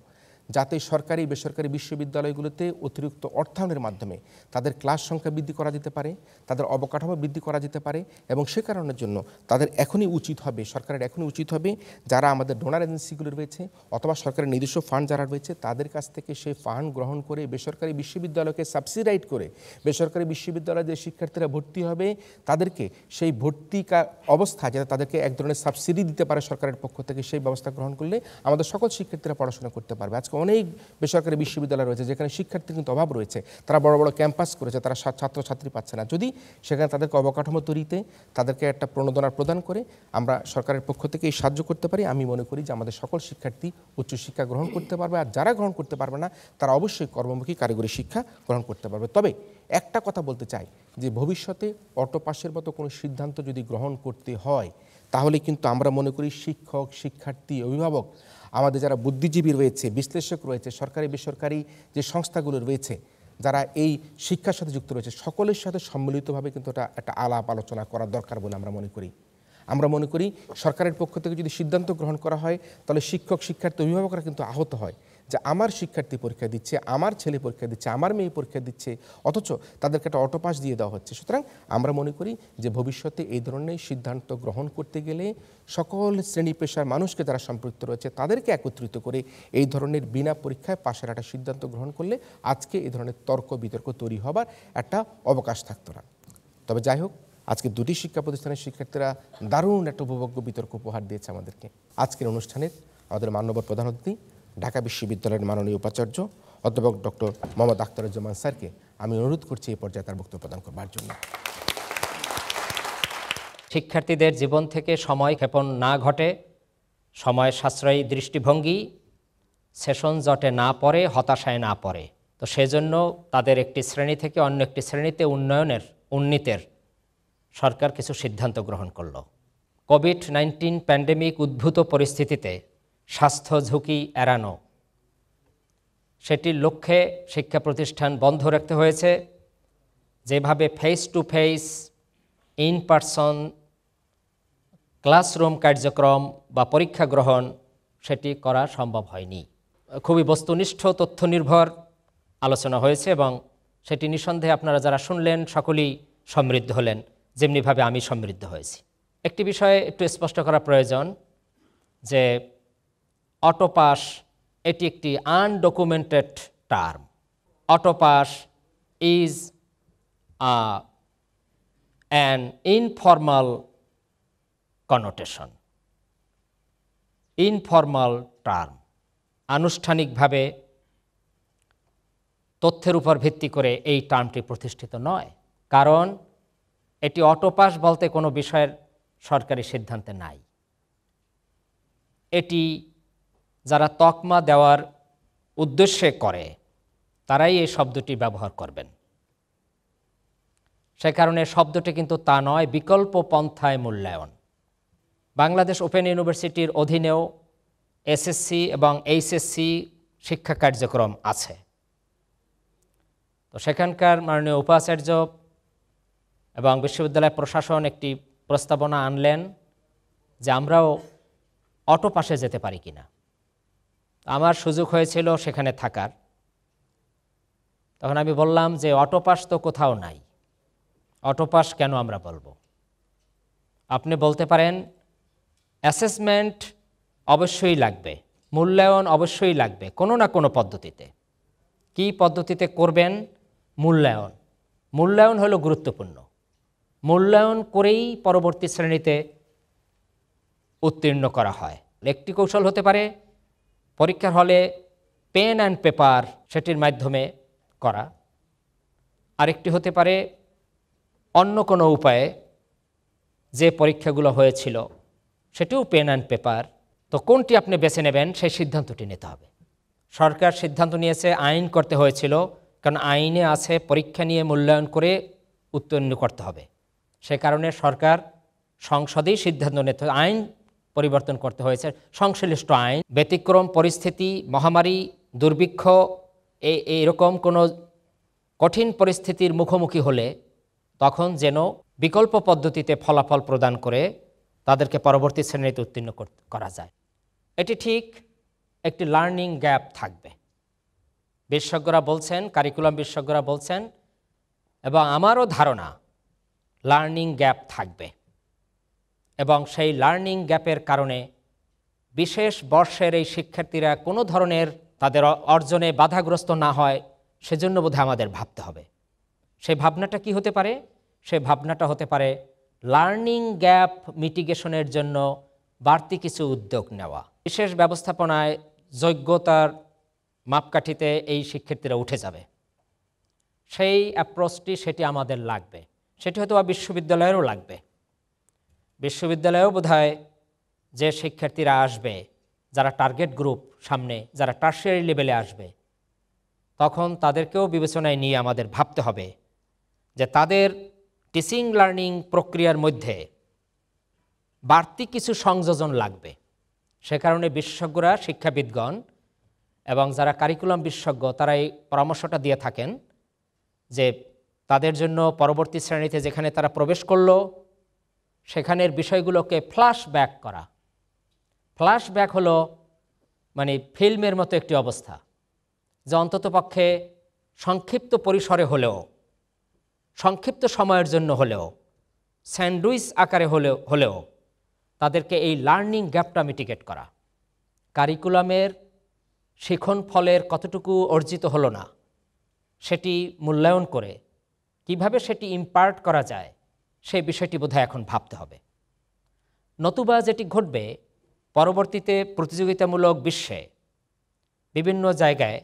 যাতে সরকারি বেসরকারি বিশ্ববিদ্যালয়গুলোতে অতিরিক্ত অর্থায়নের মাধ্যমে তাদের ক্লাস সংখ্যা বৃদ্ধি করা যেতে পারে, তাদের অবকাঠামো বৃদ্ধি করা যেতে পারে। এবং সে কারণের জন্য তাদের এখনই উচিত হবে, সরকারের এখনই উচিত হবে যারা আমাদের ডোনার এজেন্সিগুলো রয়েছে অথবা সরকারের নিজস্ব ফান্ড যারা রয়েছে তাদের কাছ থেকে সেই ফান্ড গ্রহণ করে বেসরকারি বিশ্ববিদ্যালয়কে সাবসিডাইড করে বেসরকারি বিশ্ববিদ্যালয়ে যে শিক্ষার্থীরা ভর্তি হবে তাদেরকে সেই ভর্তি অবস্থায় যাতে তাদেরকে এক ধরনের সাবসিডি দিতে পারে সরকারের পক্ষ থেকে, সেই ব্যবস্থা গ্রহণ করলে আমাদের সকল শিক্ষার্থীরা পড়াশোনা করতে পারবে। আজকে অনেক বেসরকারি বিশ্ববিদ্যালয় রয়েছে যেখানে শিক্ষার্থীর কিন্তু অভাব রয়েছে, তারা বড় বড় ক্যাম্পাস করেছে, তারা ছাত্রছাত্রী পাচ্ছে না। যদি সেখানে তাদেরকে অবকাঠামো তৈরিতে তাদেরকে একটা প্রণোদনা প্রদান করে আমরা সরকারের পক্ষ থেকে এই সাহায্য করতে পারি, আমি মনে করি যে আমাদের সকল শিক্ষার্থী উচ্চশিক্ষা গ্রহণ করতে পারবে। আর যারা গ্রহণ করতে পারবে না তারা অবশ্যই কর্মমুখী কারিগরি শিক্ষা গ্রহণ করতে পারবে। তবে একটা কথা বলতে চাই যে ভবিষ্যতে অটোপাসের মতো কোনো সিদ্ধান্ত যদি গ্রহণ করতে হয় তাহলে কিন্তু আমরা মনে করি শিক্ষক, শিক্ষার্থী, অভিভাবক, আমাদের যারা বুদ্ধিজীবী রয়েছে, বিশ্লেষক রয়েছে, সরকারি বেসরকারি যে সংস্থাগুলো রয়েছে যারা এই শিক্ষার সাথে যুক্ত রয়েছে সকলের সাথে সম্মিলিতভাবে কিন্তু একটা আলাপ আলোচনা করা দরকার বলে আমরা মনে করি। আমরা মনে করি সরকারের পক্ষ থেকে যদি সিদ্ধান্ত গ্রহণ করা হয় তাহলে শিক্ষক, শিক্ষার্থী, অভিভাবকরা কিন্তু আহত হয় যে আমার শিক্ষার্থী পরীক্ষা দিচ্ছে, আমার ছেলে পরীক্ষা দিচ্ছে, আমার মেয়ে পরীক্ষা দিচ্ছে, অথচ তাদেরকে একটা অটোপাস দিয়ে দেওয়া হচ্ছে। সুতরাং আমরা মনে করি যে ভবিষ্যতে এই ধরনের সিদ্ধান্ত গ্রহণ করতে গেলে সকল শ্রেণী পেশার মানুষকে যারা সম্পৃক্ত রয়েছে তাদেরকে একত্রিত করে এই ধরনের বিনা পরীক্ষায় পাশের একটা সিদ্ধান্ত গ্রহণ করলে আজকে এই ধরনের তর্ক বিতর্ক তৈরি হবার একটা অবকাশ থাকতো না। তবে যাই হোক, আজকে দুটি শিক্ষা প্রতিষ্ঠানের শিক্ষার্থীরা দারুণ একটা উপভোগ্য বিতর্ক উপহার দিয়েছে আমাদেরকে। আজকের অনুষ্ঠানের আমাদের মাননীয় প্রধান অতিথি ঢাকা বিশ্ববিদ্যালয়ের মাননীয় উপাচার্য অধ্যাপক ডক্টর মোহাম্মদ আখতারুজ্জামান স্যারকে আমি অনুরোধ করছি এই পর্যায়ে তার বক্তব্য প্রদান করবার জন্য। শিক্ষার্থীদের জীবন থেকে সময় ক্ষেপণ না ঘটে, সময় সাশ্রয়ী দৃষ্টিভঙ্গি সেশন জটে না পড়ে, হতাশায় না পড়ে, তো সেজন্য তাদের একটি শ্রেণী থেকে অন্য একটি শ্রেণীতে উন্নীতের সরকার কিছু সিদ্ধান্ত গ্রহণ করল। কোভিড-19 প্যান্ডেমিক উদ্ভূত পরিস্থিতিতে স্বাস্থ্য ঝুঁকি এড়ানো, সেটির লক্ষ্যে শিক্ষা প্রতিষ্ঠান বন্ধ রাখতে হয়েছে। যেভাবে face to face in person classroom কার্যক্রম বা পরীক্ষা গ্রহণ সেটি করা সম্ভব হয়নি। খুবই বস্তুনিষ্ঠ তথ্য নির্ভর আলোচনা হয়েছে এবং সেটি নিঃসন্দেহে আপনারা যারা শুনলেন সকলেই সমৃদ্ধ হলেন, যেমনিভাবে আমি সমৃদ্ধ হয়েছি। একটি বিষয়ে একটু স্পষ্ট করা প্রয়োজন যে অটোপাস এটি একটি undocumented term. Octopus is an informal connotation, informal term. আনুষ্ঠানিকভাবে তথ্যের উপর ভিত্তি করে এই টার্মটি প্রতিষ্ঠিত নয়, কারণ এটি অটোপাস বলতে কোনো বিষয়ের সরকারি সিদ্ধান্তে নাই। এটি যারা তকমা দেওয়ার উদ্দেশ্যে করে তারাই এই শব্দটি ব্যবহার করবেন। সে কারণে শব্দটি কিন্তু তা নয়, বিকল্প পন্থায় মূল্যায়ন। বাংলাদেশ ওপেন ইউনিভার্সিটির অধীনেও এসএসসি এবং এইচএসসি শিক্ষা কার্যক্রম আছে। তো সেখানকার মাননীয় উপাচার্য এবং বিশ্ববিদ্যালয় প্রশাসন একটি প্রস্তাবনা আনলেন যে আমরাও অটোপাসে যেতে পারি কিনা। আমার সুযোগ হয়েছিল সেখানে থাকার। তখন আমি বললাম যে অটোপাস তো কোথাও নাই, অটোপাস কেন আমরা বলবো? আপনি বলতে পারেন অ্যাসেসমেন্ট অবশ্যই লাগবে, মূল্যায়ন অবশ্যই লাগবে কোনো না কোনো পদ্ধতিতে। কি পদ্ধতিতে করবেন? মূল্যায়ন। মূল্যায়ন হলো গুরুত্বপূর্ণ। মূল্যায়ন করেই পরবর্তী শ্রেণীতে উত্তীর্ণ করা হয়। একটি কৌশল হতে পারে পরীক্ষার হলে পেন অ্যান্ড পেপার সেটির মাধ্যমে করা, আরেকটি হতে পারে অন্য কোনো উপায়ে যে পরীক্ষাগুলো হয়েছিল সেটিও পেন অ্যান্ড পেপার। তো কোনটি আপনি বেছে নেবেন সেই সিদ্ধান্তটি নিতে হবে। সরকার সিদ্ধান্ত নিয়েছে আইন করতে হয়েছিল, কারণ আইনে আছে পরীক্ষা নিয়ে মূল্যায়ন করে উত্তীর্ণ করতে হবে। সে কারণে সরকার সংসদেই সিদ্ধান্ত নিতে আইন পরিবর্তন করতে হয়েছে, সংশ্লিষ্ট আইন। ব্যতিক্রম পরিস্থিতি, মহামারী, দুর্ভিক্ষ এরকম কোনো কঠিন পরিস্থিতির মুখোমুখি হলে তখন যেন বিকল্প পদ্ধতিতে ফলাফল প্রদান করে তাদেরকে পরবর্তী শ্রেণীতে উত্তীর্ণ করা যায়। এটি ঠিক একটি লার্নিং গ্যাপ থাকবে, বিশেষজ্ঞরা বলছেন, কারিকুলাম বিশেষজ্ঞরা বলছেন, এবং আমারও ধারণা লার্নিং গ্যাপ থাকবে। এবং সেই লার্নিং গ্যাপের কারণে বিশেষ বর্ষের এই শিক্ষার্থীরা কোনো ধরনের তাদের অর্জনে বাধাগ্রস্ত না হয়, সেজন্য বোধহয় আমাদের ভাবতে হবে। সেই ভাবনাটা কি হতে পারে? সেই ভাবনাটা হতে পারে লার্নিং গ্যাপ মিটিগেশনের জন্য বাড়তি কিছু উদ্যোগ নেওয়া। বিশেষ ব্যবস্থাপনায় যোগ্যতার মাপকাঠিতে এই শিক্ষার্থীরা উঠে যাবে, সেই অ্যাপ্রোচটি সেটি আমাদের লাগবে। সেটি হয়তো বিশ্ববিদ্যালয়েরও লাগবে। বিশ্ববিদ্যালয়েও বোধহয় যে শিক্ষার্থীরা আসবে, যারা টার্গেট গ্রুপ সামনে, যারা টার্সিয়ারি লেভেলে আসবে, তখন তাদেরকেও বিবেচনায় নিয়ে আমাদের ভাবতে হবে যে তাদের টিচিং লার্নিং প্রক্রিয়ার মধ্যে বাড়তি কিছু সংযোজন লাগবে। সে কারণে বিশেষজ্ঞরা, শিক্ষাবিদগণ এবং যারা কারিকুলাম বিশেষজ্ঞ তারা এই পরামর্শটা দিয়ে থাকেন যে তাদের জন্য পরবর্তী শ্রেণীতে যেখানে তারা প্রবেশ করলো সেখানের বিষয়গুলোকে ফ্ল্যাশব্যাক করা। ফ্ল্যাশব্যাক হলো মানে ফিল্মের মতো একটি অবস্থা, যে অন্ততপক্ষে সংক্ষিপ্ত পরিসরে হলেও, সংক্ষিপ্ত সময়ের জন্য হলেও, স্যান্ডউইচ আকারে হলেও তাদেরকে এই লার্নিং গ্যাপটা মিটিগেট করা, কারিকুলামের শিখন ফলের কতটুকু অর্জিত হলো না সেটি মূল্যায়ন করে কিভাবে সেটি ইম্পার্ট করা যায় সেই বিষয়টি বোধহয় এখন ভাবতে হবে। নতুবা যেটি ঘটবে, পরবর্তীতে প্রতিযোগিতামূলক বিশ্বে বিভিন্ন জায়গায়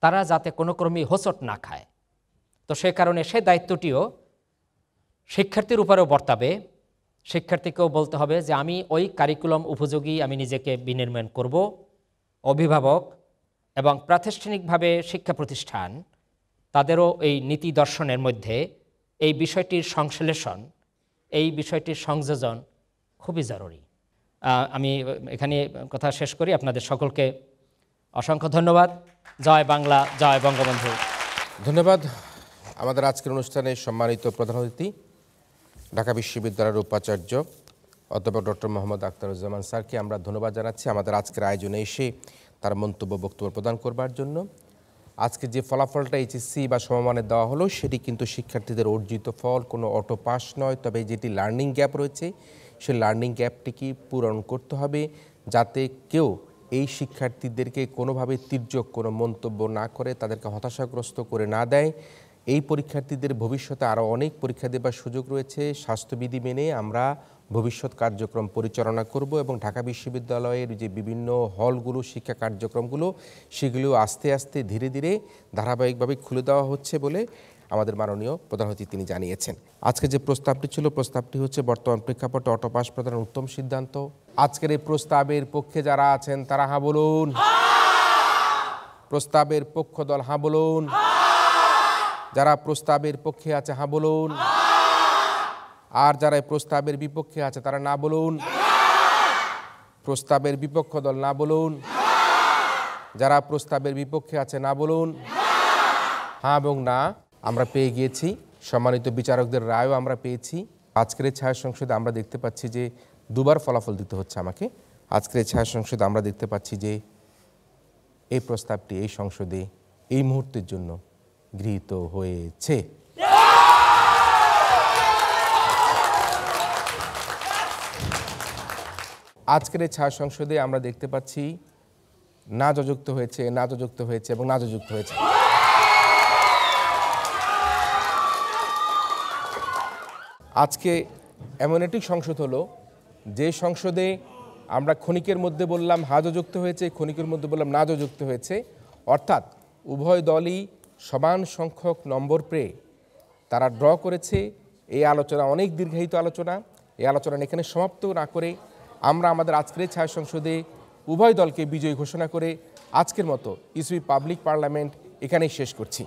তারা যাতে কোনো ক্রমেই হোঁচট না খায়, তো সে কারণে সে দায়িত্বটিও শিক্ষার্থীর উপরেও বর্তাবে। শিক্ষার্থীকেও বলতে হবে যে আমি ওই কারিকুলাম উপযোগী আমি নিজেকে বিনির্মাণ করব। অভিভাবক এবং প্রাতিষ্ঠানিকভাবে শিক্ষা প্রতিষ্ঠান তাদেরও এই নীতি দর্শনের মধ্যে এই বিষয়টির সংশ্লেষণ, এই বিষয়টির সংযোজন খুবই জরুরি। আমি এখানে কথা শেষ করি। আপনাদের সকলকে অসংখ্য ধন্যবাদ। জয় বাংলা, জয় বঙ্গবন্ধু। ধন্যবাদ। আমাদের আজকের অনুষ্ঠানে সম্মানিত প্রধান অতিথি ঢাকা বিশ্ববিদ্যালয়ের উপাচার্য অধ্যাপক ডক্টর মোহাম্মদ আখতারুজ্জামান স্যারকে আমরা ধন্যবাদ জানাচ্ছি আমাদের আজকের আয়োজনে এসে তার বক্তব্য প্রদান করবার জন্য। আজকে যে ফলাফলটা এইচএসসি বা সমমানের দেওয়া হলো সেটি কিন্তু শিক্ষার্থীদের অর্জিত ফল, কোনো অটো পাস নয়। তবে যেটি লার্নিং গ্যাপ রয়েছে সেই লার্নিং গ্যাপটিকে পূরণ করতে হবে, যাতে কেউ এই শিক্ষার্থীদেরকে কোনোভাবে তির্যক কোনো মন্তব্য না করে, তাদেরকে হতাশাগ্রস্ত করে না দেয়। এই পরীক্ষার্থীদের ভবিষ্যতে আরও অনেক পরীক্ষা দেবার সুযোগ রয়েছে। স্বাস্থ্যবিধি মেনে আমরা ভবিষ্যৎ কার্যক্রম পরিচালনা করব এবং ঢাকা বিশ্ববিদ্যালয়ের যে বিভিন্ন হলগুলো, শিক্ষা কার্যক্রমগুলো, সেগুলো আস্তে আস্তে ধীরে ধীরে ধারাবাহিকভাবে খুলে দেওয়া হচ্ছে বলে আমাদের মাননীয় প্রধান অতিথি তিনি জানিয়েছেন। আজকে যে প্রস্তাবটি ছিল, প্রস্তাবটি হচ্ছে বর্তমান প্রেক্ষাপটে অটো পাস প্রদানের উত্তম সিদ্ধান্ত। আজকের এই প্রস্তাবের পক্ষে যারা আছেন তারা হা বলুন। প্রস্তাবের পক্ষ দল হা বলুন। যারা প্রস্তাবের পক্ষে আছে হা বলুন। আর যারা প্রস্তাবের বিপক্ষে আছে তারা না বলুন। প্রস্তাবের বিপক্ষ দল না বলুন। যারা প্রস্তাবের বিপক্ষে আছে না বলুন। হ্যাঁ এবং না আমরা পেয়ে গিয়েছি। সম্মানিত বিচারকদের রায়ও আমরা পেয়েছি। আজকের এই ছায়া সংসদে আমরা দেখতে পাচ্ছি যে দুবার ফলাফল দিতে হচ্ছে আমাকে। আজকের এই ছায়া সংসদে আমরা দেখতে পাচ্ছি যে এই প্রস্তাবটি এই সংসদে এই মুহূর্তের জন্য গৃহীত হয়েছে। আজকের এই ছায়া সংসদে আমরা দেখতে পাচ্ছি না যুক্ত হয়েছে, না যুক্ত হয়েছে এবং না যুক্ত হয়েছে। আজকে এমন একটি সংসদ হলো যে সংসদে আমরা ক্ষণিকের মধ্যে বললাম হা যুক্ত হয়েছে, ক্ষণিকের মধ্যে বললাম না যুক্ত হয়েছে, অর্থাৎ উভয় দলই সমান সংখ্যক নম্বর পেয়ে তারা ড্র করেছে। এই আলোচনা অনেক দীর্ঘায়িত আলোচনা, এই আলোচনা এখানে সমাপ্ত না করে আমরা আমাদের আজকের ছায়া সংসদে উভয় দলকে বিজয়ী ঘোষণা করে আজকের মতো ইউসিবি পাবলিক পার্লামেন্ট এখানেই শেষ করছি।